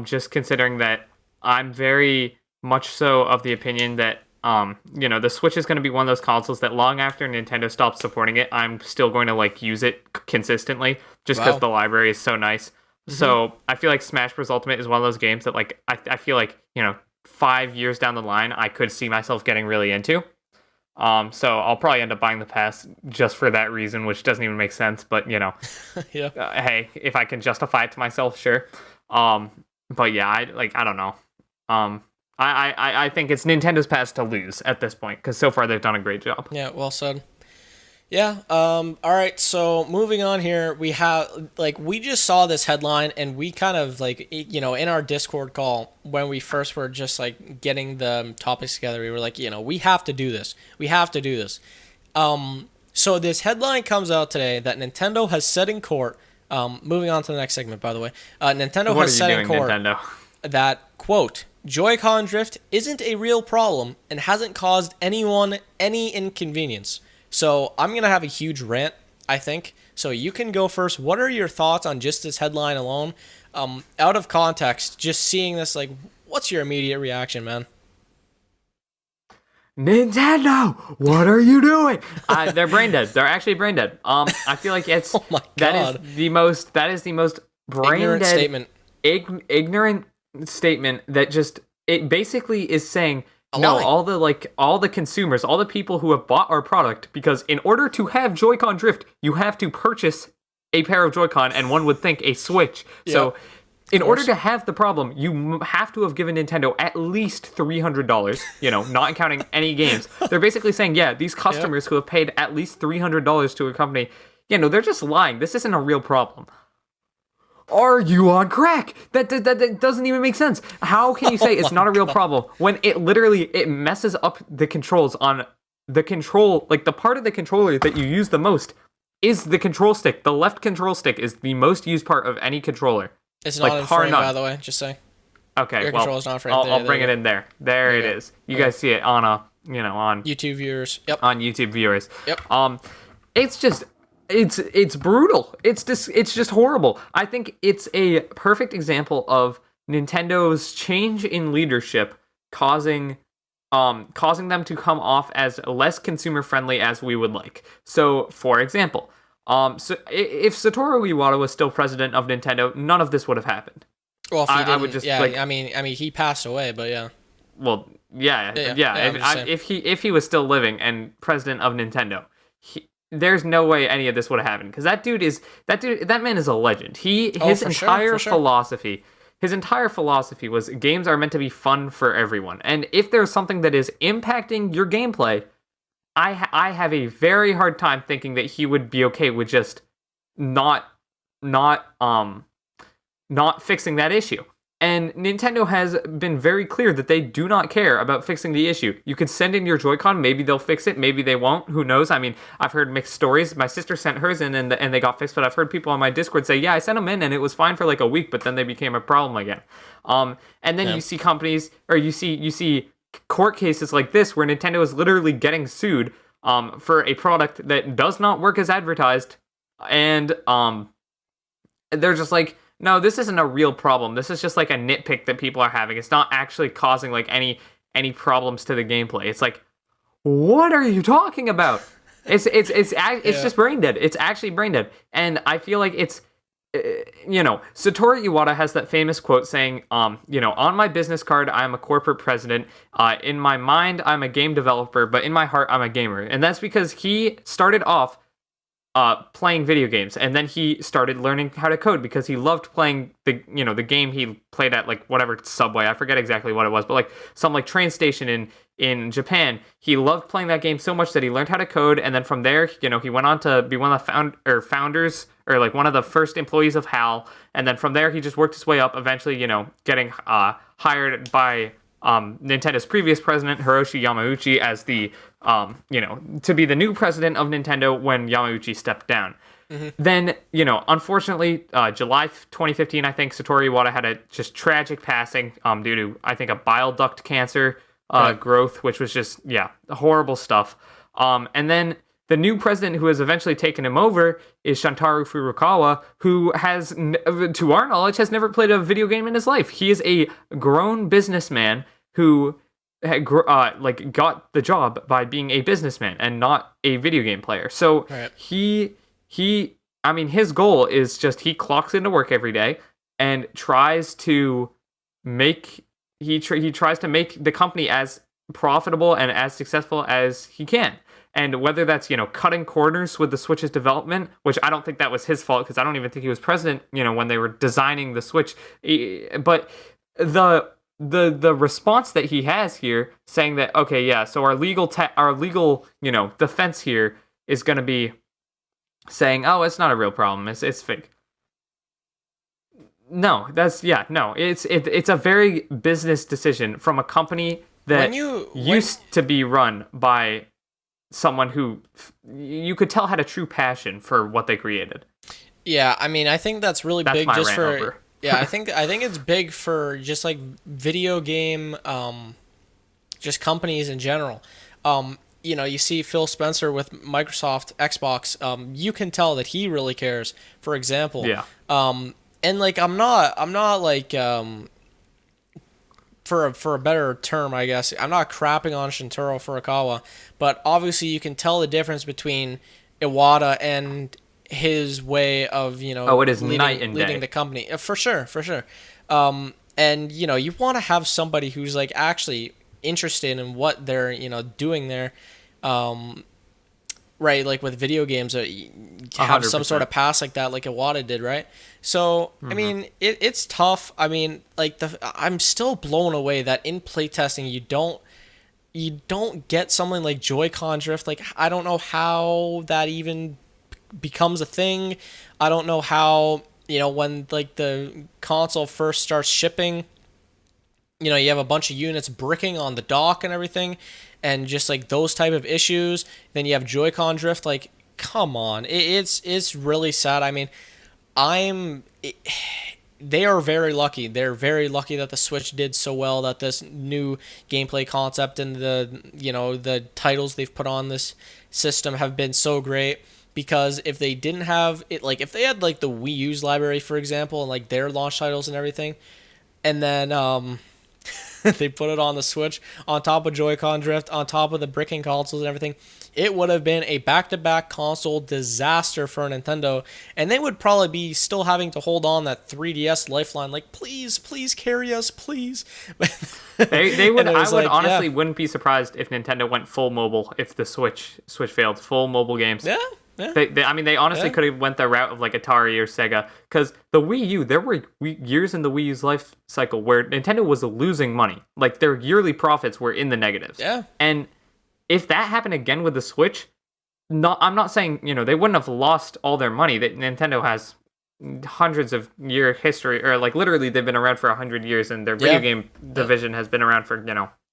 Just considering that I'm very much so of the opinion that the Switch is going to be one of those consoles that long after Nintendo stops supporting it, I'm still going to like use it consistently just because Wow. the library is so nice. So I feel like Smash Bros. Ultimate is one of those games that like I feel like 5 years down the line I could see myself getting really into. So I'll probably end up buying the pass just for that reason, which doesn't even make sense. But Yeah. hey, if I can justify it to myself, sure. But yeah, I don't know. I think it's Nintendo's pass to lose at this point because so far they've done a great job. Yeah, well said. Yeah. All right. So moving on here, we have we just saw this headline, and we kind of in our Discord call when we first were just like getting the topics together, we were like, we have to do this. We have to do this. So this headline comes out today that Nintendo has said in court. Moving on to the next segment, by the way, Nintendo What has are you said doing, in court Nintendo? that quote Joy-Con drift isn't a real problem and hasn't caused anyone any inconvenience. So I'm going to have a huge rant, I think. So you can go first. What are your thoughts on just this headline alone? Out of context, just seeing this, what's your immediate reaction, man? Nintendo, what are you doing? They're brain dead. They're actually brain dead. I feel like it's Oh my that God. is the most brain Ignorant dead statement. ignorant statement that just it basically is saying A no, lie. all the consumers, all the people who have bought our product, because in order to have Joy-Con drift, you have to purchase a pair of Joy-Con and one would think a Switch. So Yep. in order to have the problem, you have to have given Nintendo at least $300, not counting any games. They're basically saying, yeah, these customers who have paid at least $300 to a company, they're just lying. This isn't a real problem. Are you on crack? That doesn't even make sense. How can you say it's not a real problem when it messes up the controls on the control, like the part of the controller that you use the most is the control stick. The left control stick is the most used part of any controller. It's not like, in par frame, none. by the way. Just saying. Okay, Your well, controller's not framed. I'll There bring you it go. in there. There it you go. is. You guys see it on on YouTube viewers. Yep. on YouTube viewers. Yep. It's just it's brutal. It's just horrible. I think it's a perfect example of Nintendo's change in leadership causing them to come off as less consumer friendly as we would like. So, for example, so if Satoru Iwata was still president of Nintendo, none of this would have happened. Well, if he didn't, I would just yeah. like, I mean, he passed away, but yeah. well, yeah. I'm just saying. If he was still living and president of Nintendo, there's no way any of this would have happened, because that man is a legend. His entire philosophy. His entire philosophy was games are meant to be fun for everyone. And if there's something that is impacting your gameplay, I have a very hard time thinking that he would be okay with just not not not fixing that issue. And Nintendo has been very clear that they do not care about fixing the issue. You can send in your Joy-Con, maybe they'll fix it, maybe they won't, who knows? I mean, I've heard mixed stories. My sister sent hers in and they got fixed, but I've heard people on my Discord say, yeah, I sent them in and it was fine for like a week, but then they became a problem again. And then you see companies, or you see court cases like this where Nintendo is literally getting sued for a product that does not work as advertised, and they're just like, no, this isn't a real problem. This is just like a nitpick that people are having. It's not actually causing like any problems to the gameplay. It's like, what are you talking about? It's just brain dead. It's actually brain dead. And I feel like it's, Satoru Iwata has that famous quote saying, on my business card, I'm a corporate president. In my mind, I'm a game developer, but in my heart, I'm a gamer. And that's because he started off playing video games, and then he started learning how to code because he loved playing the game he played at, like, whatever Subway, I forget exactly what it was, but like some like train station in Japan. He loved playing that game so much that he learned how to code, and then from there, he went on to be one of the founders, or like one of the first employees of HAL, and then from there he just worked his way up, eventually getting hired by Nintendo's previous president, Hiroshi Yamauchi, as the to be the new president of Nintendo when Yamauchi stepped down. Mm-hmm. Then, unfortunately, July 2015, I think Satoru Iwata had a just tragic passing due to, I think, a bile duct cancer growth, which was just, horrible stuff. And then the new president who has eventually taken him over is Shantaro Furukawa, who has, to our knowledge, has never played a video game in his life. He is a grown businessman who got the job by being a businessman and not a video game player. So his goal is just, he clocks into work every day and tries to make the company as profitable and as successful as he can. And whether that's, cutting corners with the Switch's development, which I don't think that was his fault, because I don't even think he was president, when they were designing the Switch. But the response that he has here, saying that, okay, yeah, so our legal defense here is going to be saying, oh, it's not a real problem, it's fake. No, it's a very business decision from a company that used to be run by someone who you could tell had a true passion for what they created. Yeah, I mean, I think that's really big just for over. Yeah, I think it's big for just like video game just companies in general. You see Phil Spencer with Microsoft Xbox, you can tell that he really cares, for example. Yeah. And like I'm not like for a better term, I guess, I'm not crapping on Shintaro Furukawa, but obviously you can tell the difference between Iwata and his way of, it is leading the company. For sure. And, you want to have somebody who's like actually interested in what they're, doing there. Right, like with video games, have 100%. Some sort of pass like that, like Iwata did, right? So, I mean, it's tough. I mean, like I'm still blown away that in playtesting you don't get something like Joy-Con drift. Like, I don't know how that even becomes a thing. I don't know how, when like the console first starts shipping, you have a bunch of units bricking on the dock and everything, and just like those type of issues. Then you have Joy-Con drift. Like, come on, it's really sad. I mean, they are very lucky. They're very lucky that the Switch did so well, that this new gameplay concept and the titles they've put on this system have been so great. Because if they didn't have it, like if they had like the Wii U's library, for example, and like their launch titles and everything, and then they put it on the Switch on top of Joy-Con drift, on top of the bricking consoles and everything, it would have been a back-to-back console disaster for Nintendo, and they would probably be still having to hold on that 3DS lifeline, like, please, please carry us, please. They would. I would honestly wouldn't be surprised if Nintendo went full mobile if the Switch failed. Full mobile games. Yeah. Yeah. I mean, they honestly could have went the route of like Atari or Sega, because the Wii U, there were years in the Wii U's life cycle where Nintendo was losing money. Like, their yearly profits were in the negatives. Yeah. And if that happened again with the Switch, I'm not saying, they wouldn't have lost all their money. That Nintendo has hundreds of year history, or like literally they've been around for 100 years, and their video game division has been around for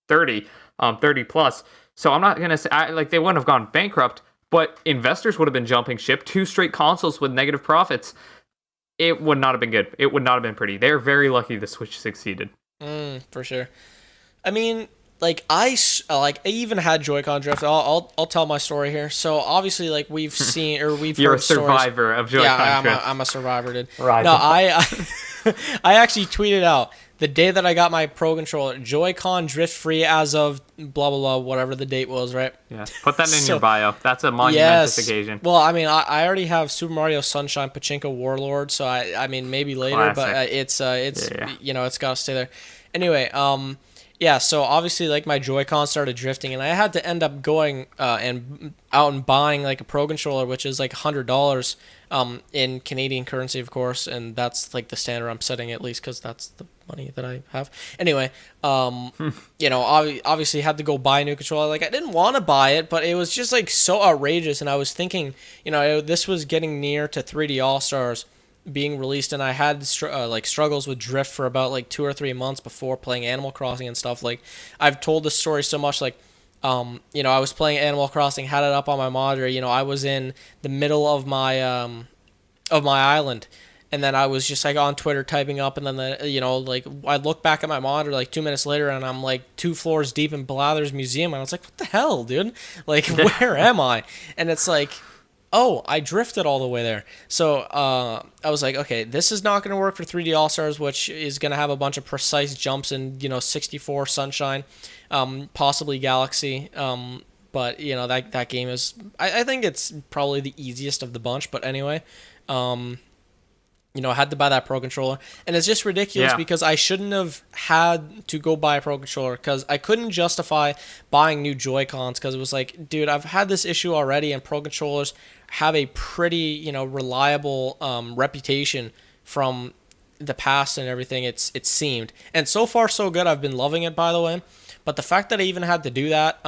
30 plus. So I'm not gonna say they wouldn't have gone bankrupt, but investors would have been jumping ship. 2 straight consoles with negative profits. It would not have been good. It would not have been pretty. They're very lucky the Switch succeeded. For sure. I mean, I even had Joy-Con drift. I'll tell my story here. So obviously, we've seen, or we've You're heard a survivor stories. of Joy-Con drift. Yeah, I'm a survivor, dude. Right. No, I actually tweeted out the day that I got my Pro Controller, Joy-Con drift free as of blah blah blah, whatever the date was, right? Yeah. Put that in your bio. That's a monumentous occasion. Well, I mean, I already have Super Mario Sunshine Pachinko Warlord, so I mean maybe later, but it's it's got to stay there. Anyway, yeah, so obviously, my Joy-Con started drifting, and I had to end up going and out and buying, a Pro Controller, which is, $100 in Canadian currency, of course, and that's, the standard I'm setting, at least, because that's the money that I have. Anyway, obviously had to go buy a new controller. I didn't want to buy it, but it was just, so outrageous, and I was thinking, this was getting near to 3D All-Stars being released, and I had struggles with drift for about 2 or 3 months before playing Animal Crossing and stuff. I've told this story so much, I was playing Animal Crossing, had it up on my monitor. I was in the middle of my island, and then I was just on Twitter typing up, and then I look back at my monitor 2 minutes later, and I'm 2 floors deep in Blather's museum, and I was like, what the hell, dude? Where am I? And it's oh, I drifted all the way there. So I was like, okay, this is not going to work for 3D All-Stars, which is going to have a bunch of precise jumps in, 64 Sunshine, possibly Galaxy. But, that game is, I think it's probably the easiest of the bunch. But anyway, I had to buy that Pro Controller. And it's just ridiculous because I shouldn't have had to go buy a Pro Controller, because I couldn't justify buying new Joy-Cons, because it was dude, I've had this issue already, and Pro Controllers have a pretty, reliable reputation from the past and everything, it seemed. And so far, so good. I've been loving it, by the way. But the fact that I even had to do that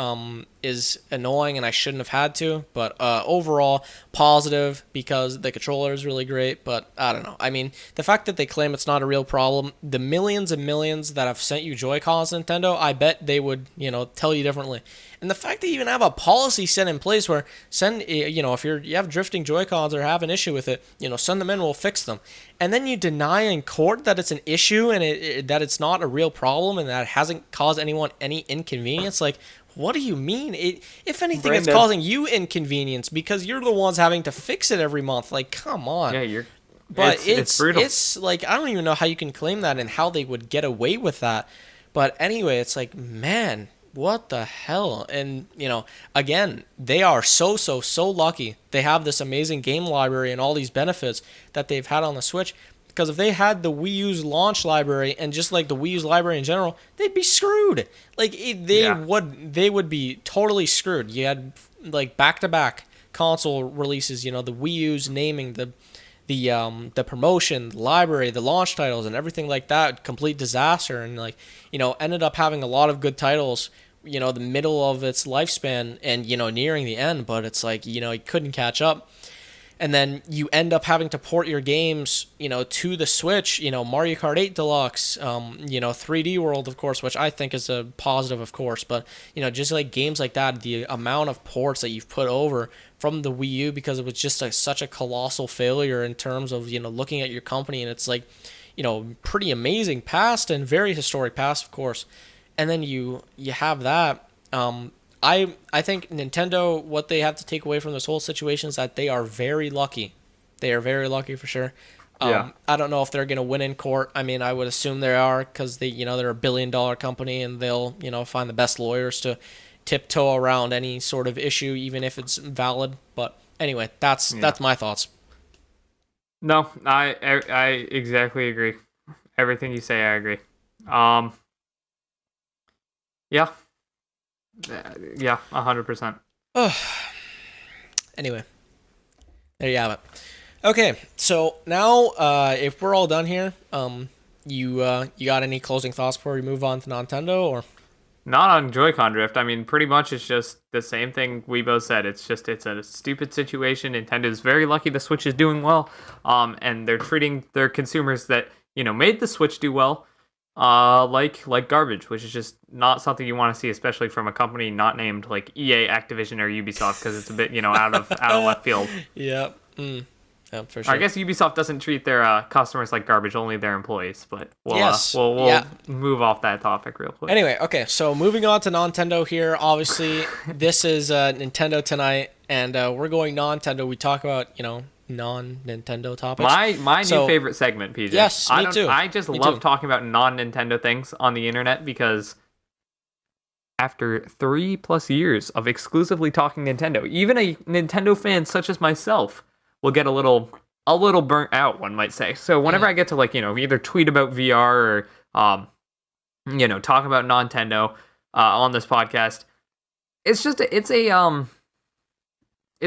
is annoying, and I shouldn't have had to. But overall, positive, because the controller is really great. But I don't know. I mean, the fact that they claim it's not a real problem, the millions and millions that have sent you Joy-Cons, Nintendo, I bet they would, tell you differently. And the fact that you even have a policy set in place where if you have drifting Joy-Cons or have an issue with it, send them in, we'll fix them. And then you deny in court that it's an issue and that it's not a real problem and that it hasn't caused anyone any inconvenience. What do you mean? If anything, Brandon, it's causing you inconvenience because you're the ones having to fix it every month. Come on. Yeah, But it's brutal. It's I don't even know how you can claim that and how they would get away with that. But anyway, it's man, what the hell? And, again, they are so lucky. They have this amazing game library and all these benefits that they've had on the Switch. Because if they had the Wii U's launch library and just the Wii U's library in general, they'd be screwed. They would be totally screwed. You had back-to-back console releases, the Wii U's naming, the promotion, the library, the launch titles, and everything like that, complete disaster. And ended up having a lot of good titles, the middle of its lifespan and nearing the end, but it's you couldn't catch up. And then you end up having to port your games, to the Switch, Mario Kart 8 Deluxe, 3D World, of course, which I think is a positive, of course. But, just games like that, the amount of ports that you've put over from the Wii U, because it was just such a colossal failure in terms of, looking at your company. And it's pretty amazing past and very historic past, of course. And then you have that. I think Nintendo, what they have to take away from this whole situation is that they are very lucky. They are very lucky for sure. I don't know if they're going to win in court. I mean, I would assume they are because they're a $1 billion company and they'll, find the best lawyers to tiptoe around any sort of issue, even if it's valid. But anyway, that's my thoughts. No, I exactly agree. Everything you say, I agree. Yeah, 100%. Anyway, there you have it. Okay, so now if we're all done here, you got any closing thoughts before we move on to Nontendo, or? Not on Joy-Con drift. I mean, pretty much it's just the same thing we both said. It's a stupid situation. Nintendo's very lucky the Switch is doing well, and they're treating their consumers that made the Switch do well, like garbage, which is just not something you want to see, especially from a company not named like EA, Activision, or Ubisoft, because it's a bit out of left field. Yeah. Yeah, for sure. I guess Ubisoft doesn't treat their customers like garbage, only their employees. But we'll move off that topic real quick. Anyway, okay, so moving on to Nontendo here. Obviously, this is Nintendo tonight, and we're going Nontendo. We talk about non-Nintendo topics. My new favorite segment, PJ. Yes, me too. I just love talking about non-Nintendo things on the internet because after 3+ years of exclusively talking Nintendo, even a Nintendo fan such as myself will get a little burnt out, one might say. So whenever I get to either tweet about VR or talk about Nintendo on this podcast, it's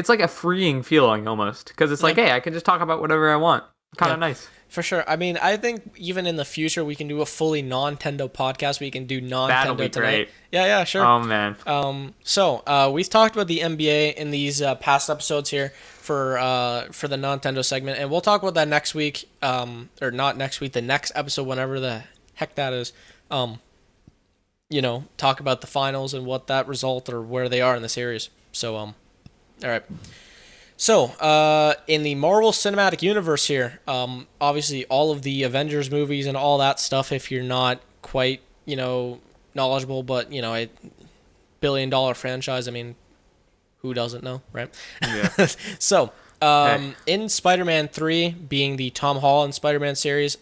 like a freeing feeling almost, because it's like, hey, I can just talk about whatever I want. Kind of nice. For sure. I mean, I think even in the future we can do a fully Nintendo podcast. We can do Nintendo That'll be tonight. Great. Yeah, sure. Oh man. So we've talked about the NBA in these past episodes here for the Nintendo segment, and we'll talk about that next week. Or not next week, the next episode, whenever the heck that is. Talk about the finals and what that result or where they are in the series. So all right. So, in the Marvel Cinematic Universe here, obviously all of the Avengers movies and all that stuff, if you're not quite, knowledgeable, but, a $1 billion franchise, I mean, who doesn't know, right? Yeah. So, in Spider-Man 3, being the Tom Holland Spider-Man series,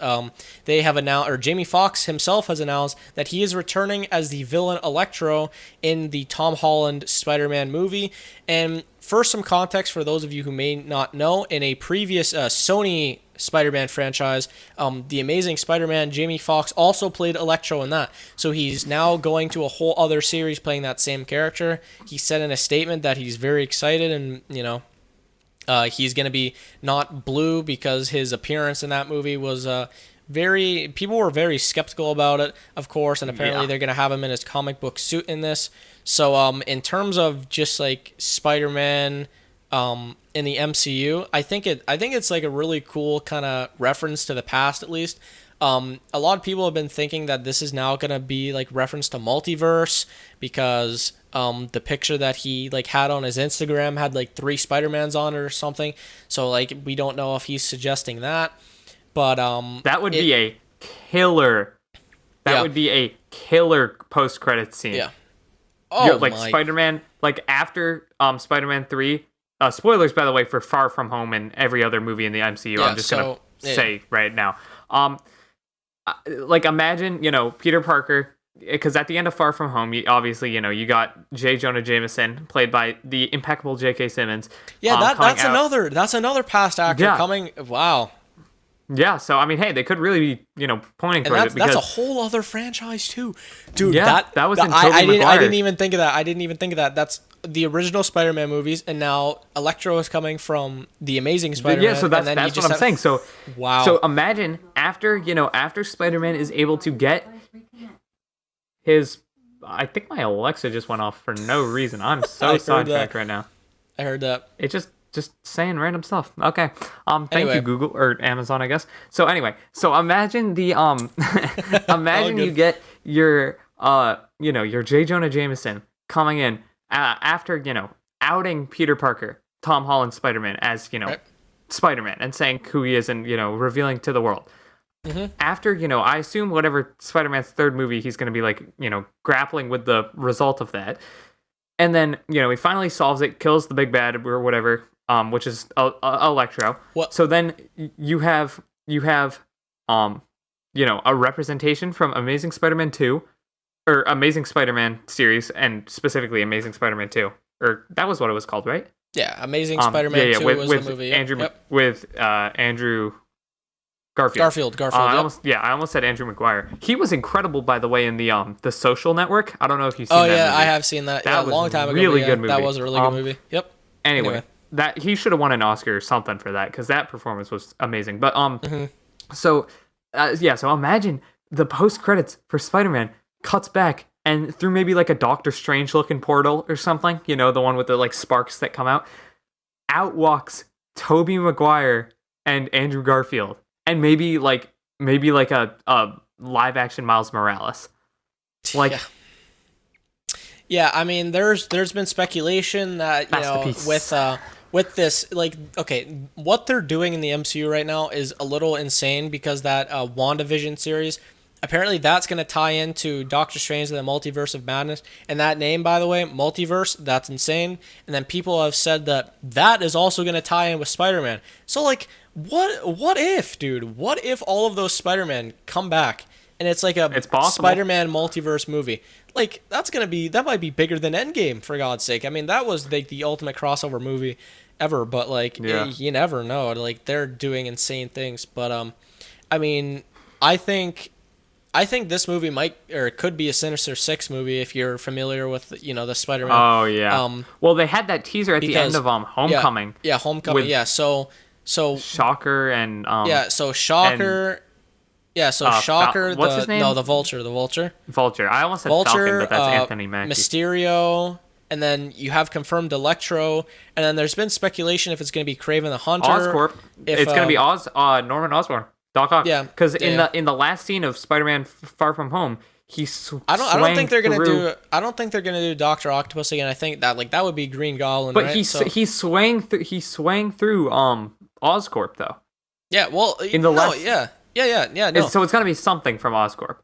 they have announced, or Jamie Foxx himself has announced that he is returning as the villain Electro in the Tom Holland Spider-Man movie. And for some context, for those of you who may not know, in a previous Sony Spider-Man franchise, The Amazing Spider-Man, Jamie Foxx also played Electro in that. So he's now going to a whole other series playing that same character. He said in a statement that he's very excited and, he's going to be not blue because his appearance in that movie was people were very skeptical about it, of course, and apparently they're going to have him in his comic book suit in this. So in terms of just like Spider-Man in the MCU, I think it's like a really cool kind of reference to the past, at least. A lot of people have been thinking that this is now going to be like reference to multiverse because the picture that he like had on his Instagram had like 3 Spider-Mans on it or something. So like we don't know if he's suggesting that. But that would be a killer. That would be a killer post-credits scene. Yeah. Oh, like my. Spider-Man, like after Spider-Man 3. Spoilers, by the way, for Far From Home and every other movie in the MCU. I'm just gonna say right now. Like imagine, Peter Parker, because at the end of Far From Home, you got J. Jonah Jameson, played by the impeccable J.K. Simmons. Yeah, that's another past actor coming. Wow. Yeah, so I mean, hey, they could really be, pointing towards it because that's a whole other franchise too, dude. Yeah, that was in Tobey I Maguire. didn't even think of that. That's the original Spider-Man movies, and now Electro is coming from the Amazing Spider-Man. Yeah, so that's what I'm saying. So wow. So imagine after Spider-Man is able to get his. I think my Alexa just went off for no reason. I'm so sidetracked right now. I heard that. It just saying random stuff. Okay. Thank you, Google or Amazon, I guess. So anyway, imagine the imagine you get your your J. Jonah Jameson coming in after outing Peter Parker, Tom Holland Spider-Man as right. Spider-Man, and saying who he is and revealing to the world. Mm-hmm. After I assume whatever Spider-Man's 3rd movie, he's going to be like grappling with the result of that. And then, he finally solves it, kills the big bad or whatever, which is Electro. What? So then you have a representation from Amazing Spider-Man 2 or Amazing Spider-Man series, and specifically Amazing Spider-Man 2. Or that was what it was called, right? Yeah, Amazing Spider-Man 2 was the movie. With Andrew Garfield. I almost said Andrew Maguire. He was incredible, by the way, in the Social Network. I don't know if you've seen that movie. I have seen that. That was a long time ago. Really good movie. That was a really good movie. Yep. Anyway, that he should have won an Oscar or something for that, because that performance was amazing. But so imagine the post credits for Spider-Man cuts back, and through maybe like a Doctor Strange looking portal or something, the one with the like sparks that come out walks Tobey Maguire and Andrew Garfield, and maybe like a live action Miles Morales. Like, yeah, I mean, there's been speculation that with this, like, okay, what they're doing in the MCU right now is a little insane, because that WandaVision series, apparently that's going to tie into Doctor Strange and the Multiverse of Madness. And that name, by the way, Multiverse, that's insane. And then people have said that is also going to tie in with Spider-Man. So, like, what if, dude? What if all of those Spider-Man come back and it's like a Spider-Man multiverse movie? Like, that might be bigger than Endgame, for God's sake. I mean, that was like the ultimate crossover movie ever, but like, you never know. Like, they're doing insane things. But I mean, I think this movie could be a Sinister Six movie, if you're familiar with the Spider-Man. Oh yeah. Well, they had that teaser at the end of Homecoming. Yeah, Homecoming. Yeah, so Shocker and Shocker. Shocker. What's his name? No, the Vulture. Vulture. I almost said Falcon, but that's Anthony Mackie. Mysterio, and then you have confirmed Electro, and then there's been speculation if it's going to be Kraven the Hunter. Oscorp. It's going to be Norman Osborn. Doc Ock. Yeah. Because in the last scene of Spider-Man Far From Home, I don't think they're gonna do Dr. Octopus again. I think that would be Green Goblin. But right? he swang through Oscorp though. Yeah. Well, no. So it's gonna be something from Oscorp.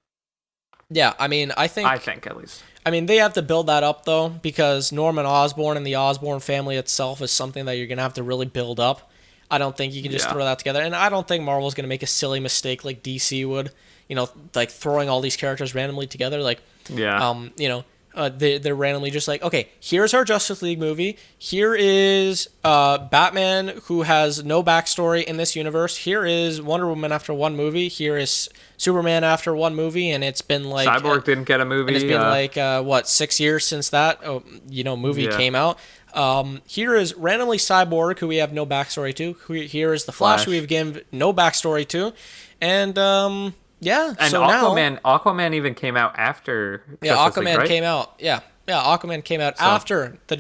Yeah. I mean, I think at least. I mean, they have to build that up though, because Norman Osborn and the Osborn family itself is something that you're gonna have to really build up. I don't think you can just throw that together, and I don't think Marvel's gonna make a silly mistake like DC would. Like throwing all these characters randomly together. Like, they're randomly just like, okay, here's our Justice League movie. Here is Batman, who has no backstory in this universe. Here is Wonder Woman after one movie. Here is Superman after one movie, and it's been like Cyborg didn't get a movie. And it's been 6 years since that movie came out. Here is randomly Cyborg, who we have no backstory to. Here is the Flash, who we've given no backstory to, and yeah, and so Aquaman even came out after. Aquaman League, came out. Yeah, Aquaman came out after the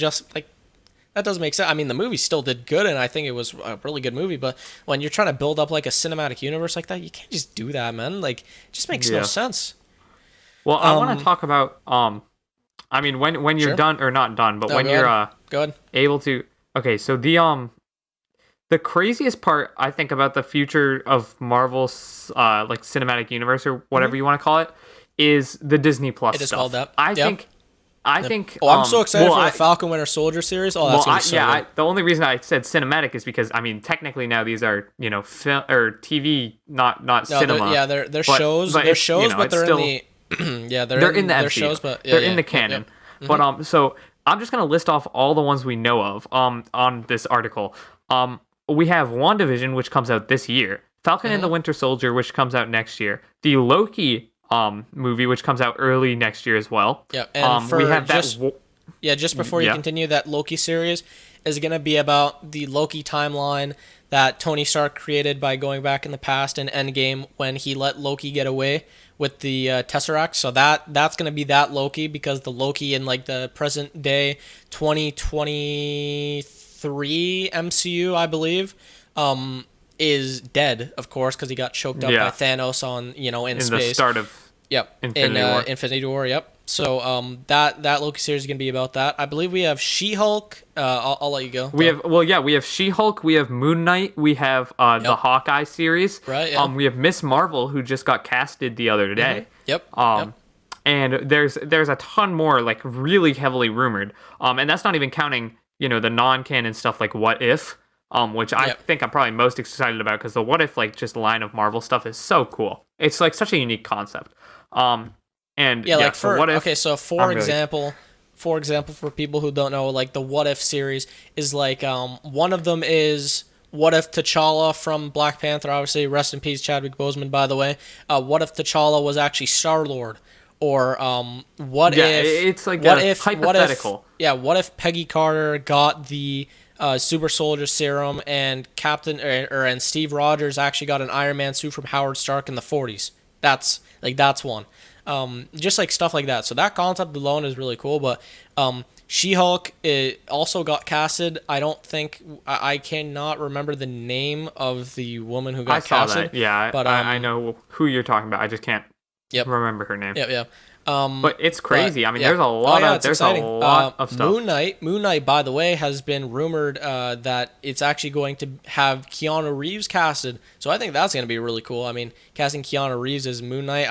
that doesn't make sense. I mean, the movie still did good, and I think it was a really good movie. But when you're trying to build up like a cinematic universe like that, you can't just do that, man. Like, it just makes no sense. Well, I want to talk about I mean, when you're done or not done, but when you're go ahead. Able to. Okay, so the craziest part, I think, about the future of Marvel's like cinematic universe or whatever you want to call it, is the Disney Plus stuff. It is called that. I think. Oh, I'm so excited for the Falcon Winter Soldier series. Oh, that's gonna be so good. The only reason I said cinematic is because, I mean, technically now these are film or TV, not cinema. They're shows. They're shows, but they're still, in the they're in the MCU. Shows, but they're in the canon. But so I'm just gonna list off all the ones we know of on this article. We have WandaVision, which comes out this year. Falcon and the Winter Soldier, which comes out next year. The Loki movie, which comes out early next year as well. Yeah, and we have just before you continue, that Loki series is going to be about the Loki timeline that Tony Stark created by going back in the past in Endgame when he let Loki get away with the Tesseract. So that's going to be that Loki, because the Loki in like the present day 2023 MCU, I believe, is dead, of course, because he got choked up by Thanos in space. In the start of Infinity War. Yep. So that Loki series is gonna be about that. I believe we have She-Hulk. I'll let you go. We have She-Hulk. We have Moon Knight. We have the Hawkeye series. Right. Yeah. We have Miss Marvel, who just got casted the other day. Yep. And there's a ton more, like, really heavily rumored. And that's not even counting the non-canon stuff like What If, which I think I'm probably most excited about, because the What If, like, just line of Marvel stuff is so cool. It's like such a unique concept. And Yeah, yeah, like so what if? so I'm really for example, for people who don't know, like the What If series is like one of them is what if T'Challa from Black Panther, obviously rest in peace Chadwick Boseman, by the way. What if T'Challa was actually Star Lord, or yeah, it's like a hypothetical. what if Peggy Carter got the super soldier serum and and Steve Rogers actually got an Iron Man suit from Howard Stark in the 40s. That's one. Just like stuff like that. So that concept alone is really cool. But She-Hulk it also got casted. I don't think I cannot remember the name of the woman who I got saw casted. that. Yeah, But I know who you're talking about. I just can't yep, remember her name. yep. But it's But crazy. I mean, yeah. Oh yeah, it's there's a exciting. lot of stuff. Moon Knight, by the way, has been rumored that it's actually going to have Keanu Reeves casted. So I think that's going to be really cool. I mean, casting Keanu Reeves as Moon Knight,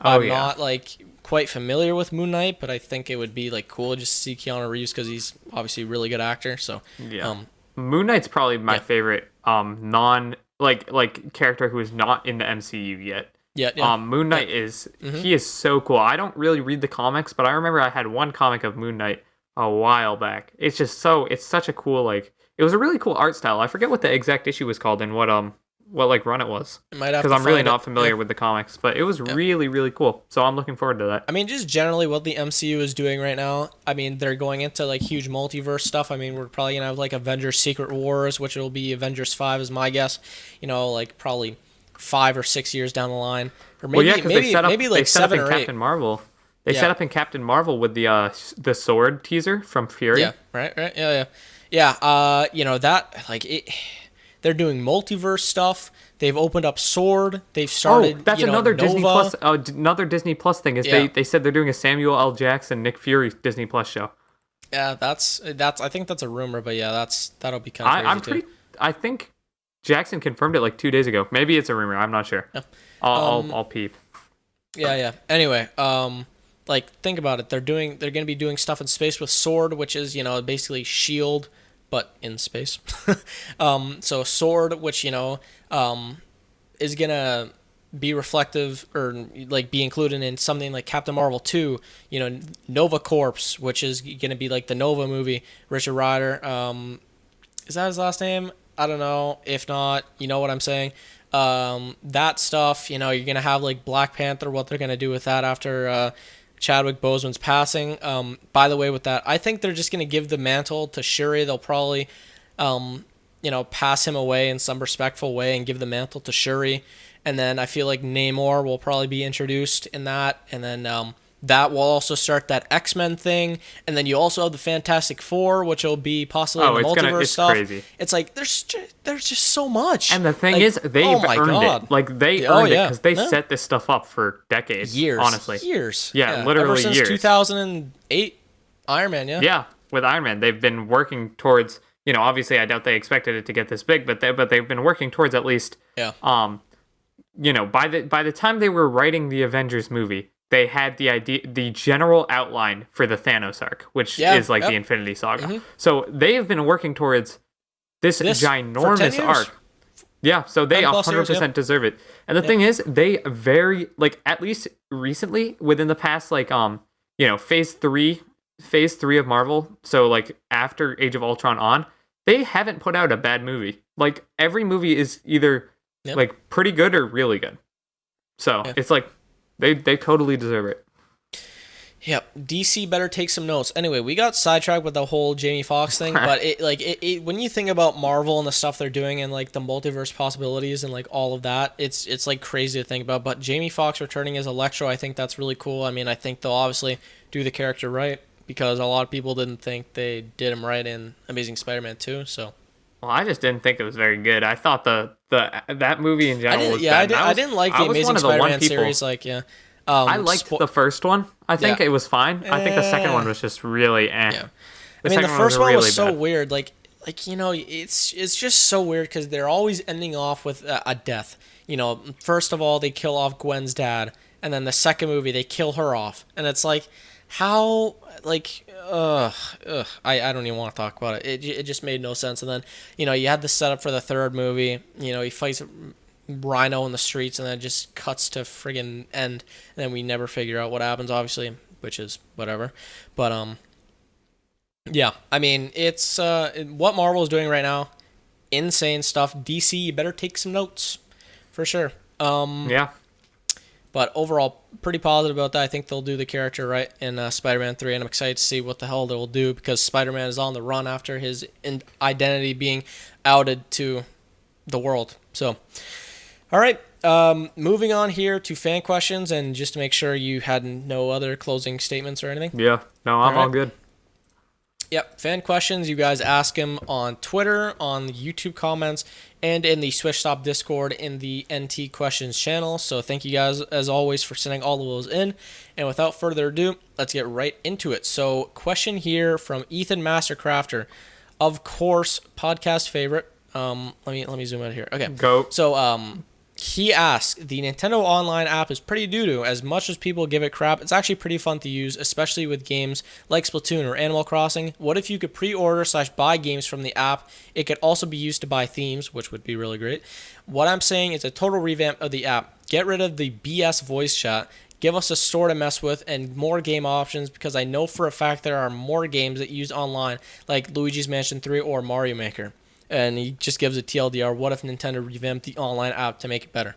Oh I'm yeah. not like quite familiar with Moon Knight, but I think it would be like cool just to see Keanu Reeves because he's obviously a really good actor. So Yeah. Moon Knight's probably my yeah, favorite non like character who is not in the MCU yet. yeah, Moon yeah. Knight is he is so cool. I don't really read the comics, but I remember I had one comic of Moon Knight a while back. It's such a cool like it was a really cool art style. I forget what the exact issue was called and what like run it was. I might have Because to I'm really find it. not familiar with the comics, but it was Yeah. really, really cool. So I'm looking forward to that. I mean, just generally what the MCU is doing right now. I mean, they're going into like huge multiverse stuff. I mean, we're probably gonna have like Avengers: Secret Wars, which will be Avengers 5, is my guess. Like probably 5 or 6 years down the line, or Well, yeah, because maybe they like set up seven in or eight. Captain Marvel. They set Yeah, up in Captain Marvel with the sword teaser from yeah, Fury. right, yeah. That like it. They're doing multiverse stuff. They've opened up Sword. They've Oh, started, that's another Disney Nova. Plus. Another Disney Plus thing is Yeah, they said they're doing a Samuel L. Jackson Nick Fury Disney Plus show. yeah. That's. I think that's a rumor, but yeah, that'll be kind of crazy I'm too. pretty. I think Jackson confirmed it like 2 days ago. Maybe it's a rumor. I'm not sure. Yeah. I'll peep. Yeah. Anyway, like think about it. They're gonna be doing stuff in space with Sword, which is basically Shield, but in space. So Sword, which is gonna be reflective or like be included in something like Captain Marvel 2. Nova Corps, which is gonna be like the Nova movie. Richard Rider. Is that his last name? I don't know. If not, you know what I'm saying. That stuff, you're gonna have like Black Panther, what they're gonna do with that after Chadwick Boseman's passing. By the way, with that, I think they're just gonna give the mantle to Shuri. They'll probably, pass him away in some respectful way and give the mantle to Shuri. And then I feel like Namor will probably be introduced in that, and then that will also start that X-Men thing, and then you also have the Fantastic Four, which will be possibly in the multiverse it's stuff. crazy. It's like there's just so much. And the thing Like, is, they've oh my earned God. it. Like they Oh earned it yeah, because they no. set this stuff up for decades. Years, Honestly, years. yeah, Ever literally since years. 2008, Iron Man. Yeah, Yeah, with Iron Man, they've been working towards. Obviously, I doubt they expected it to get this big, but they've been working towards at least. yeah, By the time they were writing the Avengers movie, they had the general outline for the Thanos arc, which yeah. is like Yep. the Infinity Saga. Mm-hmm. So they have been working towards this For 10 ginormous years. arc. Yeah, so they 10+ years, 100% yeah. deserve it. And the thing is, they very like at least recently within the past like phase 3 of Marvel, so like after Age of Ultron on, they haven't put out a bad movie. Like every movie is either Yep. like pretty good or really good. So, Yeah. it's like they totally deserve it. Yep, DC better take some notes. Anyway, we got sidetracked with the whole Jamie Foxx thing, but when you think about Marvel and the stuff they're doing and like the multiverse possibilities and like all of that, it's like crazy to think about. But Jamie Foxx returning as Electro, I think that's really cool. I mean, I think they'll obviously do the character right because a lot of people didn't think they did him right in Amazing Spider-Man 2. So Well, I just didn't think it was very good. I thought that movie in I general didn't, was yeah, bad. I, And did, I didn't like the Amazing Spider-Man series. Like, yeah, I liked the first one. I think Yeah. it was fine. I think the second one was just really eh. Yeah. The I mean, the second first one really was so bad. weird. It's just so weird because they're always ending off with a death. First of all, they kill off Gwen's dad, and then the second movie they kill her off, and it's like, how, like, I don't even want to talk about it. It just made no sense. And then you had the setup for the third movie. He fights Rhino in the streets, and then it just cuts to friggin' end, and then we never figure out what happens, obviously, which is whatever. But yeah, I mean, it's what Marvel is doing right now, insane stuff. DC, you better take some notes, for sure. Yeah. But overall, pretty positive about that. I think they'll do the character right in Spider-Man 3, and I'm excited to see what the hell they'll do, because Spider-Man is on the run after his identity being outed to the world. So, all right, moving on here to fan questions, and just to make sure you had no other closing statements or anything. Yeah, no, I'm all good. Yep, fan questions, you guys ask him on Twitter, on the YouTube comments, and in the Switch Stop Discord in the NT Questions channel. So thank you guys, as always, for sending all of those in. And without further ado, let's get right into it. So question here from Ethan Mastercrafter. Of course, podcast favorite. Let me zoom out here. Okay. Go. So he asks, the Nintendo Online app is pretty doo-doo. As much as people give it crap, it's actually pretty fun to use, especially with games like Splatoon or Animal Crossing. What if you could pre-order/buy games from the app? It could also be used to buy themes, which would be really great. What I'm saying is a total revamp of the app. Get rid of the BS voice chat. Give us a store to mess with and more game options, because I know for a fact there are more games that use online, like Luigi's Mansion 3 or Mario Maker. And he just gives a TLDR. What if Nintendo revamped the online app to make it better?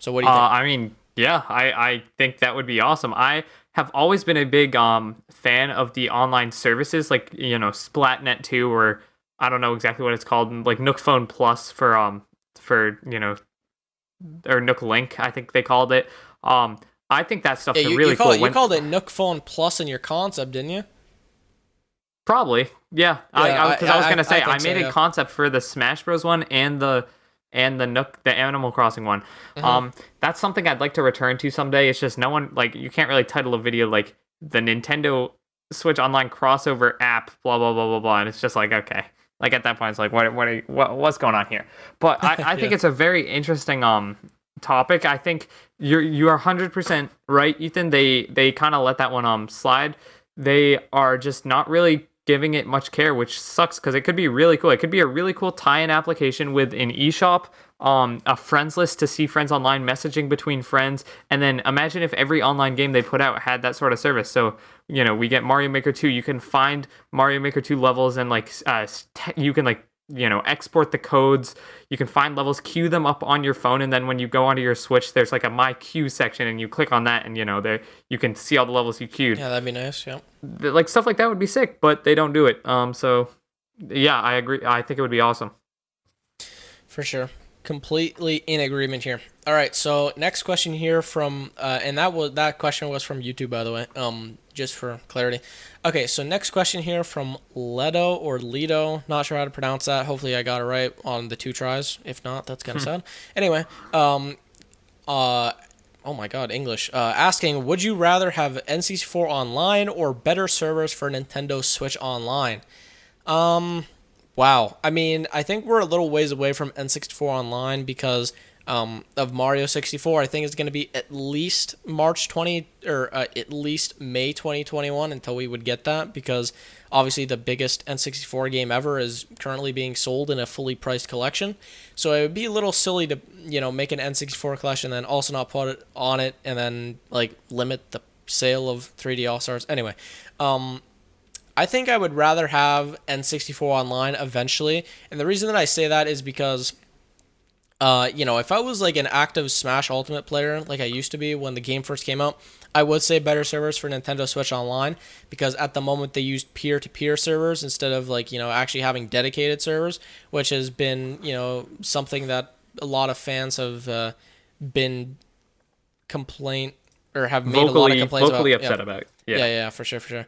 So what do you think? I mean, yeah, I think that would be awesome. I have always been a big fan of the online services, like, you know, Splatnet 2, or I don't know exactly what it's called, like Nook Phone Plus for you know, or Nook Link, I think they called it. I think that stuff's really cool. You called it Nook Phone Plus in your concept, didn't you? Probably, yeah. Because I was gonna say I made a concept for the Smash Bros. One and the Nook, the Animal Crossing one. Mm-hmm. That's something I'd like to return to someday. It's just no one, like, you can't really title a video like the Nintendo Switch Online crossover app, blah blah blah blah blah, and it's just like, okay, like at that point it's like what's going on here? But I think it's a very interesting topic. I think you are 100% right, Ethan. They kind of let that one slide. They are just not really giving it much care, which sucks, because it could be really cool. It could be a really cool tie-in application with an eShop, a friends list to see friends online, messaging between friends, and then imagine if every online game they put out had that sort of service. So, you know, we get Mario Maker 2, you can find Mario Maker 2 levels, and like you can, like, you know, export the codes, you can find levels, queue them up on your phone, and then when you go onto your Switch, there's like a My Queue section, and you click on that, and, you know, there you can see all the levels you queued. Yeah, that'd be nice. Yeah, like stuff like that would be sick, but they don't do it. So yeah, I agree. I think it would be awesome. For sure. Completely in agreement here. All right, so next question here from and that question was from YouTube, by the way, just for clarity. Okay, so next question here from Lido, not sure how to pronounce that. Hopefully I got it right on the 2 tries. If not, that's kind of sad. Anyway, oh my god, English. Asking, would you rather have N64 Online or better servers for Nintendo Switch Online? Wow. I mean, I think we're a little ways away from N64 Online because of Mario 64. I think it's going to be at least at least May 2021 until we would get that, because obviously the biggest N64 game ever is currently being sold in a fully priced collection. So it would be a little silly to, you know, make an N64 collection and then also not put it on it and then like limit the sale of 3D All-Stars. Anyway, I think I would rather have N64 Online eventually, and the reason that I say that is because, you know, if I was like an active Smash Ultimate player like I used to be when the game first came out, I would say better servers for Nintendo Switch Online, because at the moment they used peer-to-peer servers instead of, like, you know, actually having dedicated servers, which has been, you know, something that a lot of fans have been complaint or have made a lot of complaints vocally upset about. Yeah, for sure.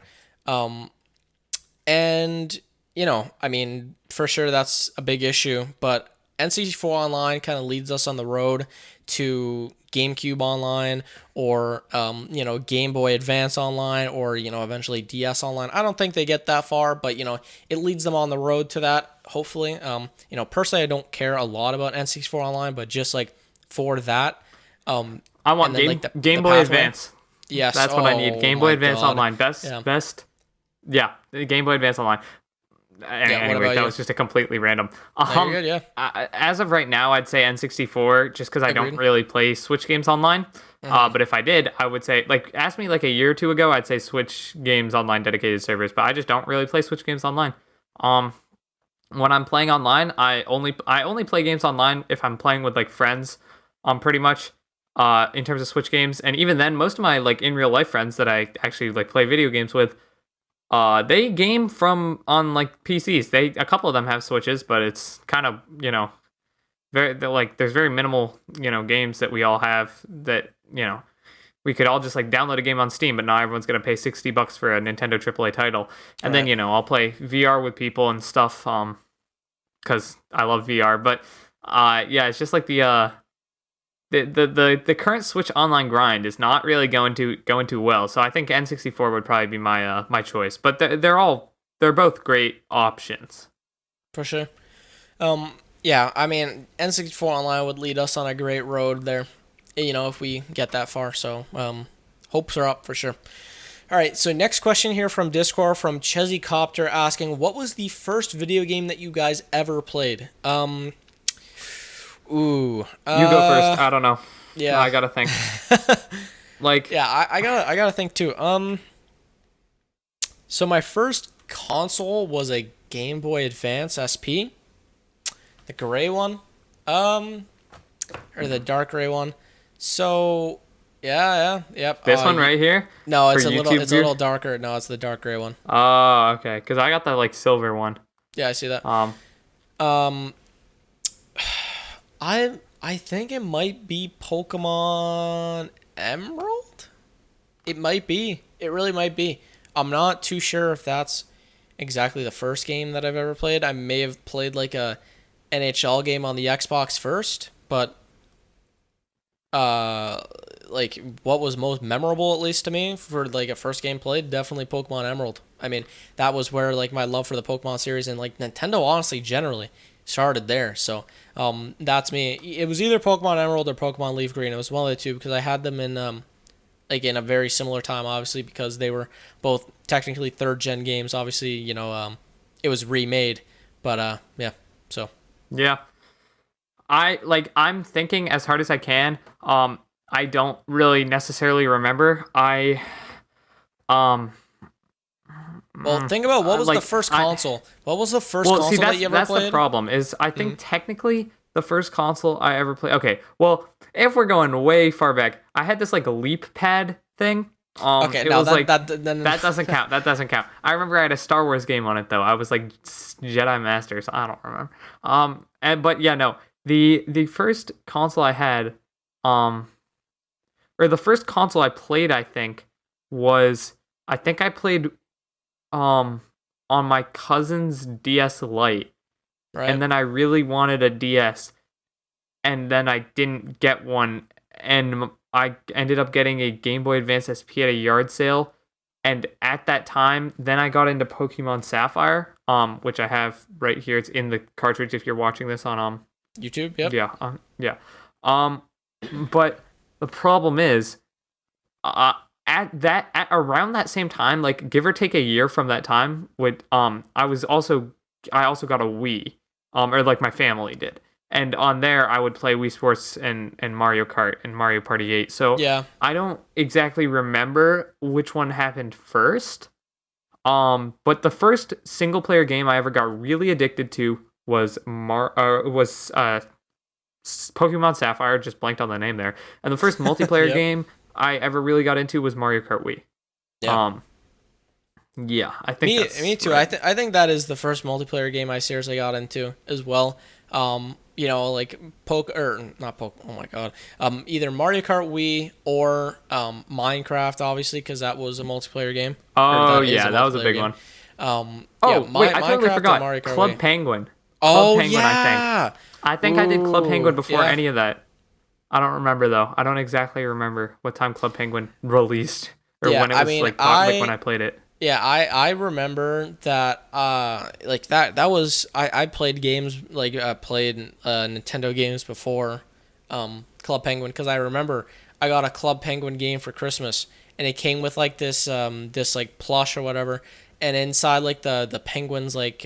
And, you know, I mean, for sure that's a big issue, but N64 Online kind of leads us on the road to GameCube Online, or, you know, Game Boy Advance Online, or, you know, eventually DS Online. I don't think they get that far, but, you know, it leads them on the road to that, hopefully. You know, personally, I don't care a lot about N64 Online, but just, like, for that. I want Game Boy Advance. Yes. That's what I need. Game Boy Advance Online. Best. Yeah, Game Boy Advance Online. Anyway, that was just a completely random. No, you're good, yeah. As of right now, I'd say N64, just because I don't really play Switch games online. But if I did, I would say, like, ask me like a year or two ago, I'd say Switch games online dedicated servers. But I just don't really play Switch games online. When I'm playing online, I only play games online if I'm playing with like friends. Pretty much. In terms of Switch games, and even then, most of my like in real life friends that I actually like play video games with, they game from on like PCs. A couple of them have Switches, but it's kind of there's very minimal games that we all have that we could all just like download a game on Steam, but now everyone's gonna pay $60 for a Nintendo AAA title, and then I'll play VR with people and stuff, because I love VR. But it's just like the current Switch online grind is not really going too well. So I think N64 would probably be my choice. But they're both great options. For sure. Yeah, I mean, N64 online would lead us on a great road there, if we get that far. So hopes are up for sure. All right, so next question here from Discord from Chezzy Copter asking, what was the first video game that you guys ever played? You go first. I don't know. Yeah, I gotta think. I gotta think too. So my first console was a Game Boy Advance SP, the gray one, or the dark gray one. So yep. This one right here. No, it's a little darker. No, it's the dark gray one. Oh, okay. Because I got the like silver one. Yeah, I see that. I think it might be Pokemon Emerald? It might be. It really might be. I'm not too sure if that's exactly the first game that I've ever played. I may have played like a NHL game on the Xbox first, but like what was most memorable, at least to me, for like a first game played, definitely Pokemon Emerald. I mean, that was where like my love for the Pokemon series and like Nintendo honestly generally started there. So that's me. It was either Pokemon Emerald or Pokemon Leaf Green. It was one of the two because I had them in like in a very similar time, obviously, because they were both technically third gen games. Obviously, it was remade, but yeah. So yeah, I'm thinking as hard as I can. I don't really necessarily remember. Well, think about what was the first console. What was the first console that you ever played? That's the problem. Is I think technically the first console I ever played. Okay, well, if we're going way far back, I had this like a leap pad thing. Okay, it now was that doesn't count. That doesn't count. I remember I had a Star Wars game on it though. I was like Jedi Master, so I don't remember. But yeah, no. The first console I had, or the first console I played, I think I played on my cousin's DS Lite. Right. And then I really wanted a DS, and then I didn't get one, and I ended up getting a Game Boy Advance SP at a yard sale, and at that time, then I got into Pokemon Sapphire, which I have right here. It's in the cartridge if you're watching this on YouTube. Yep. Yeah. But the problem is, at around that same time, like give or take a year from that time, I also got a Wii, or like my family did, and on there I would play Wii Sports and Mario Kart and Mario Party 8. So yeah, I don't exactly remember which one happened first. But the first single player game I ever got really addicted to was Pokemon Sapphire. Just blanked on the name there. And the first multiplayer game I ever really got into was Mario Kart Wii. Yeah. Yeah, I think me too. Right. I think that is the first multiplayer game I seriously got into as well. Like oh my god. Either Mario Kart Wii or Minecraft, obviously, because that was a multiplayer game. Oh yeah, that was a big game. One. Wait, I totally forgot. Club Penguin. Yeah. I think I did Club Penguin before any of that. I don't remember though. I don't exactly remember what time Club Penguin released or when it was when I played it. Yeah, I remember that that was I played games played Nintendo games before Club Penguin, because I remember I got a Club Penguin game for Christmas, and it came with like this like plush or whatever, and inside like the penguins like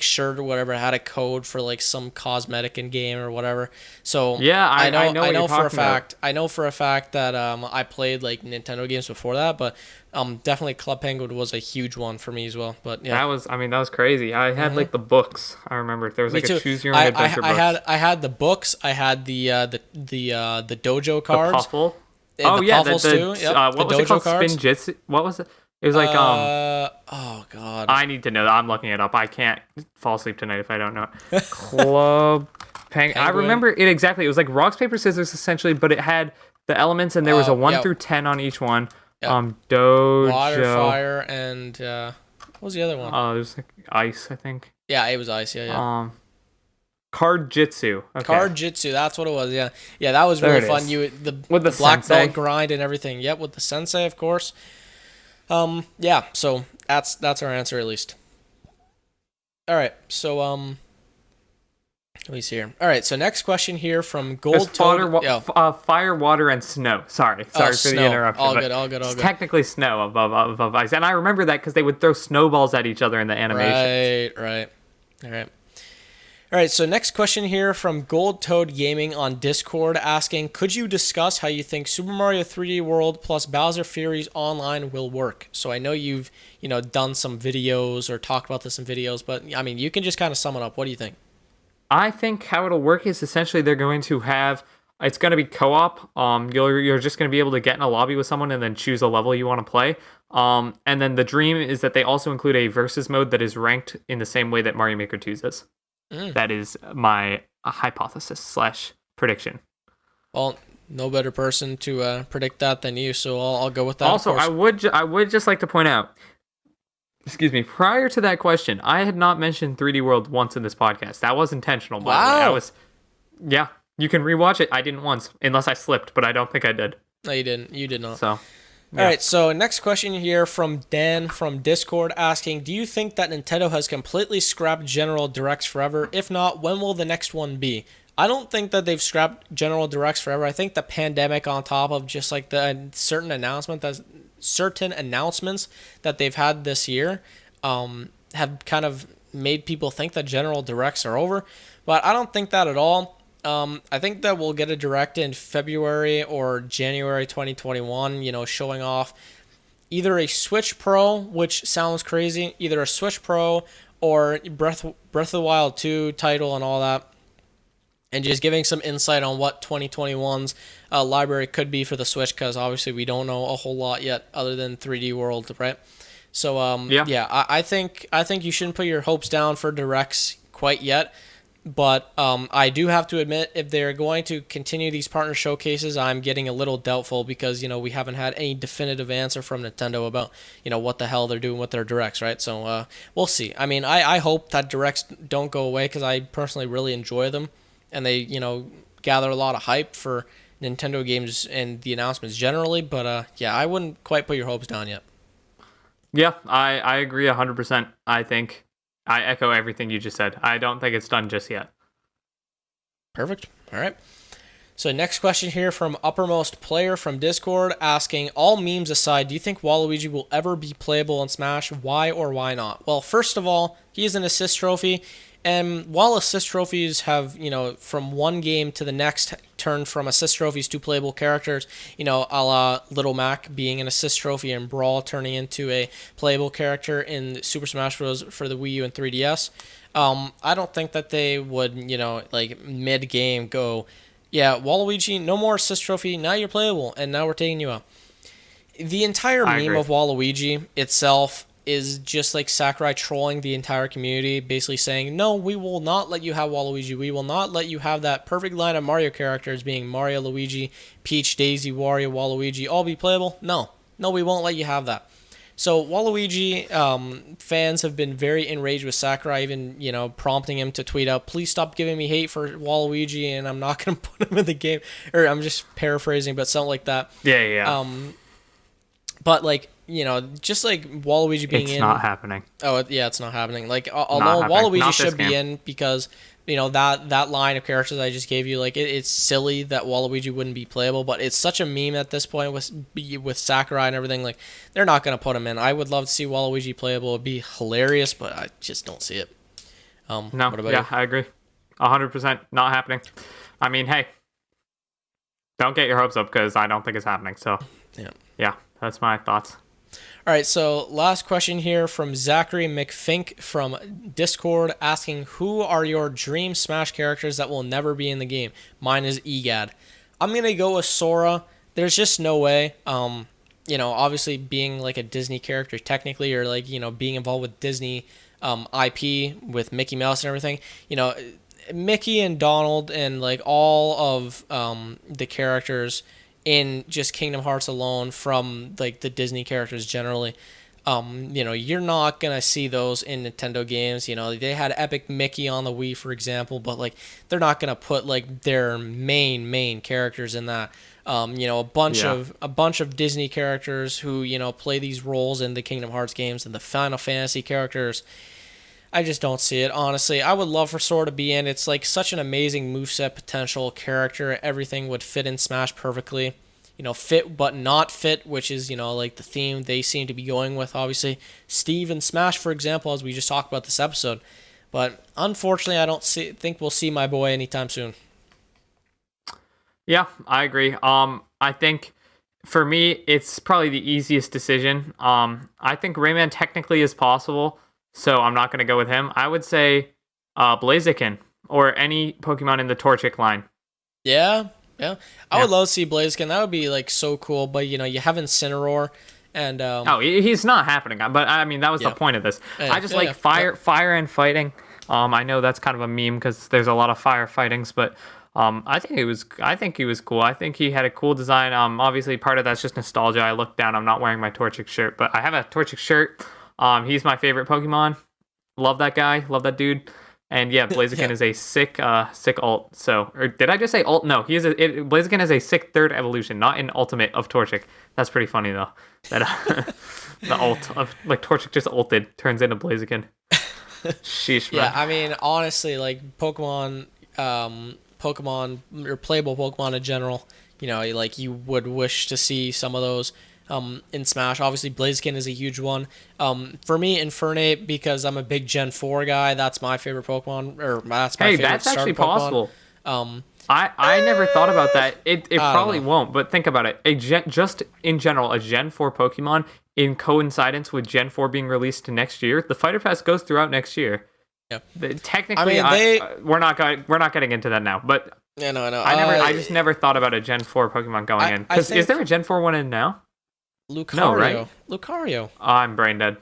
shirt or whatever had a code for like some cosmetic in game or whatever. So Yeah, I know what you're for a talking about. fact I know for a fact that I played like Nintendo games before that, but definitely Club Penguin was a huge one for me as well. But yeah, That was crazy. I had like the books. I remember there was me like a too. choose your own adventure books. I had the books. I had the dojo The cards. puffle. The puffles too. Yep. What The was it dojo called? cards. Spin Jitsu. What was it? It was like Oh god. I need to know that. I'm looking it up. I can't fall asleep tonight if I don't know it. Club Penguin. I remember it exactly. It was like rocks, paper, scissors essentially, but it had the elements and there was a 1 through 10 on each one. Yep. Dojo. Water, fire, and what was the other one? It was like ice, I think. Yeah, it was ice. Yeah. Card Jitsu. Okay. Card Jitsu, that's what it was. Yeah, yeah, that was really fun. Is. You With the black sensei. belt grind and everything. Yep, with the sensei, of course. Yeah. So that's our answer at least. All right. So let me see here. All right. So next question here from Gold Toad. Fire, water, and snow. Sorry for the interruption. All good. It's technically snow above ice, and I remember that because they would throw snowballs at each other in the animation. Right. All right, so next question here from Gold Toad Gaming on Discord asking, could you discuss how you think Super Mario 3D World plus Bowser Fury's Online will work? So I know you've, done some videos or talked about this in videos, but I mean, you can just kind of sum it up. What do you think? I think how it'll work is essentially they're going to have, it's going to be co-op. You're just going to be able to get in a lobby with someone and then choose a level you want to play. And then the dream is that they also include a versus mode that is ranked in the same way that Mario Maker 2's is. That is my hypothesis / prediction. Well, no better person to predict that than you, so I'll go with that. Also, I would just like to point out, prior to that question, I had not mentioned 3D World once in this podcast. That was intentional. Wow. Yeah, you can rewatch it. I didn't once, unless I slipped, but I don't think I did. No, you didn't. You did not. So. Yeah. All right, so next question here from Dan from Discord asking, do you think that Nintendo has completely scrapped General Directs forever? If not, when will the next one be? I don't think that they've scrapped General Directs forever. I think the pandemic on top of just like the certain announcements that they've had this year have kind of made people think that General Directs are over. But I don't think that at all. I think that we'll get a direct in February or January 2021, showing off either a Switch Pro, which sounds crazy, either a Switch Pro or Breath of the Wild 2 title and all that, and just giving some insight on what 2021's library could be for the Switch, because obviously we don't know a whole lot yet other than 3D World, right? So, I think you shouldn't put your hopes down for directs quite yet. But I do have to admit, if they're going to continue these partner showcases, I'm getting a little doubtful because, we haven't had any definitive answer from Nintendo about, what the hell they're doing with their directs, right? So we'll see. I mean, I hope that directs don't go away because I personally really enjoy them. And they, gather a lot of hype for Nintendo games and the announcements generally. But, I wouldn't quite put your hopes down yet. Yeah, I agree 100%, I think. I echo everything you just said. I don't think it's done just yet. Perfect. All right. So next question here from Uppermost Player from Discord asking, all memes aside, do you think Waluigi will ever be playable in Smash? Why or why not? Well, first of all, he is an assist trophy. And while assist trophies have, from one game to the next turned from assist trophies to playable characters, a la Little Mac being an assist trophy and Brawl turning into a playable character in Super Smash Bros. For the Wii U and 3DS, I don't think that they would, mid-game go, yeah, Waluigi, no more assist trophy, now you're playable, and now we're taking you out. The entire meme of Waluigi itself is just like Sakurai trolling the entire community, basically saying, no, we will not let you have Waluigi. We will not let you have that perfect line of Mario characters being Mario, Luigi, Peach, Daisy, Wario, Waluigi, all be playable. No, we won't let you have that. So Waluigi fans have been very enraged with Sakurai, even, prompting him to tweet out, please stop giving me hate for Waluigi and I'm not going to put him in the game. Or I'm just paraphrasing, but something like that. Yeah. But, like, just like Waluigi being It's not in. happening. Oh yeah, it's not happening. Like Not although happening. Waluigi Not this should be game. in because that line of characters I just gave you, like it's silly that Waluigi wouldn't be playable, but it's such a meme at this point with Sakurai and everything. Like they're not gonna put him in. I would love to see Waluigi playable. It'd be hilarious, but I just don't see it. No, What about yeah, you? I agree. 100% not happening. I mean, hey, don't get your hopes up because I don't think it's happening. So, Yeah. yeah, that's my thoughts. All right, so last question here from Zachary McFink from Discord asking, who are your dream Smash characters that will never be in the game? Mine is EGAD. I'm going to go with Sora. There's just no way. Obviously being like a Disney character technically, or like, being involved with Disney IP with Mickey Mouse and everything, Mickey and Donald and like all of the characters in just Kingdom Hearts alone from like the Disney characters generally. You're not gonna see those in Nintendo games. They had Epic Mickey on the Wii, for example, but like they're not gonna put like their main characters in that. Yeah. A bunch of Disney characters who play these roles in the Kingdom Hearts games and the Final Fantasy characters. I just don't see it, honestly. I would love for Sora to be in. It's like such an amazing moveset potential character. Everything would fit in Smash perfectly. Fit but not fit, which is, like the theme they seem to be going with, obviously. Steve and Smash, for example, as we just talked about this episode. But unfortunately, I don't think we'll see my boy anytime soon. Yeah, I agree. I think for me, it's probably the easiest decision. I think Rayman technically is possible, so I'm not going to go with him. I would say Blaziken or any Pokemon in the Torchic line. Yeah, yeah. I Yeah. would love to see Blaziken. That would be like so cool. But you have Incineroar, and Oh, he's not happening. But I mean, that was the yeah, point of this. yeah, I just yeah, like yeah. fire and fighting. I know that's kind of a meme because there's a lot of fire fightings, but I think he was cool. I think he had a cool design. Obviously part of that's just nostalgia. I look down. I'm not wearing my Torchic shirt, but I have a Torchic shirt. He's my favorite Pokemon. Love that guy. Love that dude. And yeah, Blaziken Yeah. is a sick alt. So, or did I just say alt? No, Blaziken is a sick third evolution, not an ultimate of Torchic. That's pretty funny though. That the alt of like Torchic just ulted turns into Blaziken. Sheesh, Yeah, man. I mean, honestly, like Pokemon or playable Pokemon in general, like you would wish to see some of those in Smash. Obviously, Blaziken is a huge one. For me, Infernape, because I'm a big Gen 4 guy, that's my favorite Pokemon, or that's my Hey, favorite that's starter actually Pokemon. possible. Um, I never thought about that. It I don't probably know. won't, but think about it. Just in general, a Gen 4 Pokemon in coincidence with Gen 4 being released next year. The Fighter Pass goes throughout next year. Yeah. Technically, we're not getting into that now, but Yeah, no, no. I just never thought about a Gen 4 Pokemon going in. I Because is think there a Gen 4 one in now? Lucario. No, right? Lucario. Oh, I'm brain dead.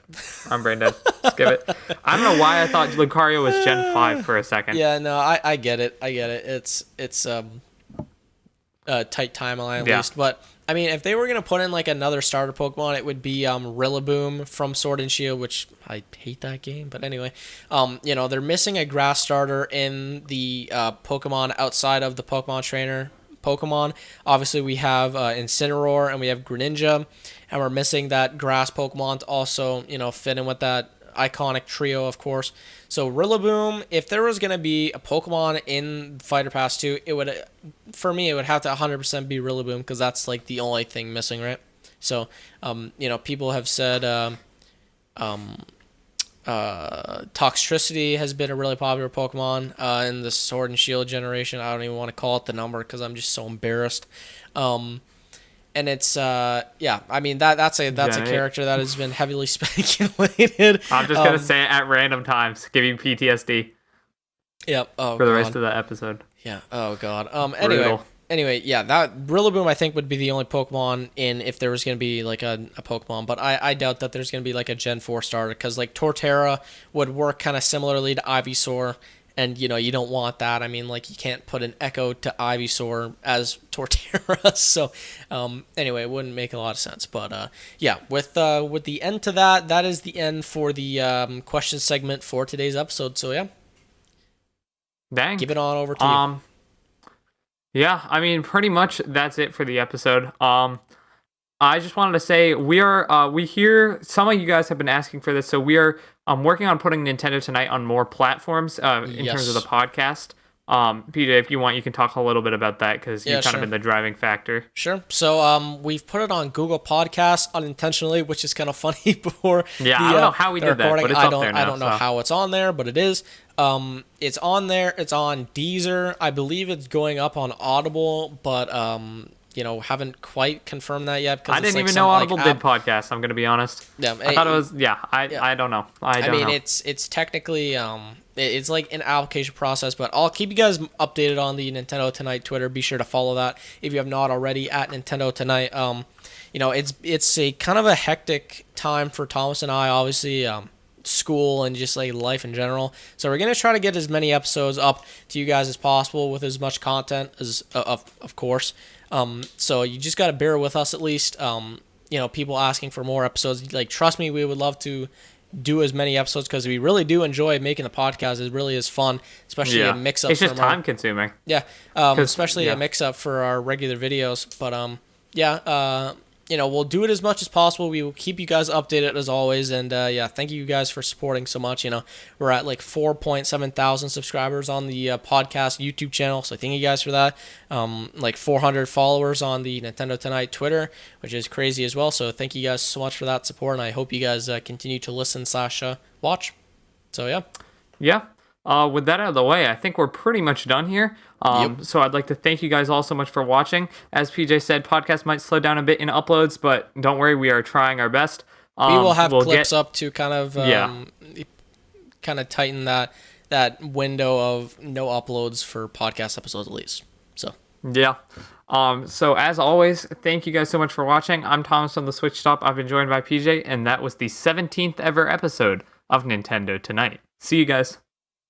I'm brain dead. Skip it. I don't know why I thought Lucario was Gen 5 for a second. Yeah, no, I get it. I get it. It's a tight timeline at Yeah. least. But I mean, if they were gonna put in like another starter Pokemon, it would be Rillaboom from Sword and Shield, which I hate that game. But anyway, they're missing a grass starter in the Pokemon outside of the Pokemon Trainer Pokemon. Obviously, we have Incineroar and we have Greninja, and we're missing that grass Pokemon to also fit in with that iconic trio, of course. So Rillaboom, if there was gonna be a Pokemon in Fighter Pass 2, it would, for me, it would have to 100% be Rillaboom because that's like the only thing missing, right? So, people have said Toxtricity has been a really popular Pokemon in the Sword and Shield generation. I don't even want to call it the number because I'm just so embarrassed. And it's yeah, I mean that's a Gen 8. character that has been heavily speculated. I'm just going to say it at random times, giving PTSD Yep. Oh for the god. rest of the episode. Yeah. Oh god. Brutal. Anyway, yeah, that Rillaboom I think would be the only Pokemon in if there was gonna be like a Pokemon, but I doubt that there's gonna be like a Gen 4 starter because like Torterra would work kind of similarly to Ivysaur, and you don't want that. I mean, like you can't put an Echo to Ivysaur as Torterra, so anyway, it wouldn't make a lot of sense. But yeah, with the end to that, that is the end for the question segment for today's episode. So yeah, Dang. give it on over to you. Yeah, I mean, pretty much that's it for the episode. I just wanted to say we hear some of you guys have been asking for this, so we are working on putting Nintendo Tonight on more platforms in terms of the podcast. PJ, if you want, you can talk a little bit about that because you've kind of been the driving factor. Sure. So we've put it on Google Podcasts unintentionally, which is kind of funny before. Yeah, I don't know how we did that, but it's up there now. I don't know how it's on there, but it is. It's on there. It's on Deezer. I believe it's going up on Audible, but haven't quite confirmed that yet. I didn't even know Audible did podcasts. I'm gonna be honest. Yeah, I thought it was. Yeah, I don't know. I mean, it's technically it's like an application process, but I'll keep you guys updated on the Nintendo Tonight Twitter. Be sure to follow that if you have not already at Nintendo Tonight. It's a kind of a hectic time for Thomas and I, obviously. School and just like life in general, so we're gonna try to get as many episodes up to you guys as possible with as much content as of course. So you just gotta bear with us at least. People asking for more episodes, like, trust me, we would love to do as many episodes because we really do enjoy making the podcast. It really is fun, especially a mix up. It's just time consuming. Yeah, especially a mix up for our regular videos. But we'll do it as much as possible. We will keep you guys updated as always. And thank you guys for supporting so much. We're at like 4.7 thousand subscribers on the podcast YouTube channel. So thank you guys for that. Like 400 followers on the Nintendo Tonight Twitter, which is crazy as well. So thank you guys so much for that support. And I hope you guys continue to listen / watch. So yeah. Yeah. With that out of the way, I think we're pretty much done here. So I'd like to thank you guys all so much for watching. As PJ said, podcast might slow down a bit in uploads, but don't worry, we are trying our best. We will have clips up to kind of tighten that window of no uploads for podcast episodes at least. So yeah. So as always, thank you guys so much for watching. I'm Thomas from the Switch Stop. I've been joined by PJ, and that was the 17th ever episode of Nintendo Tonight. See you guys.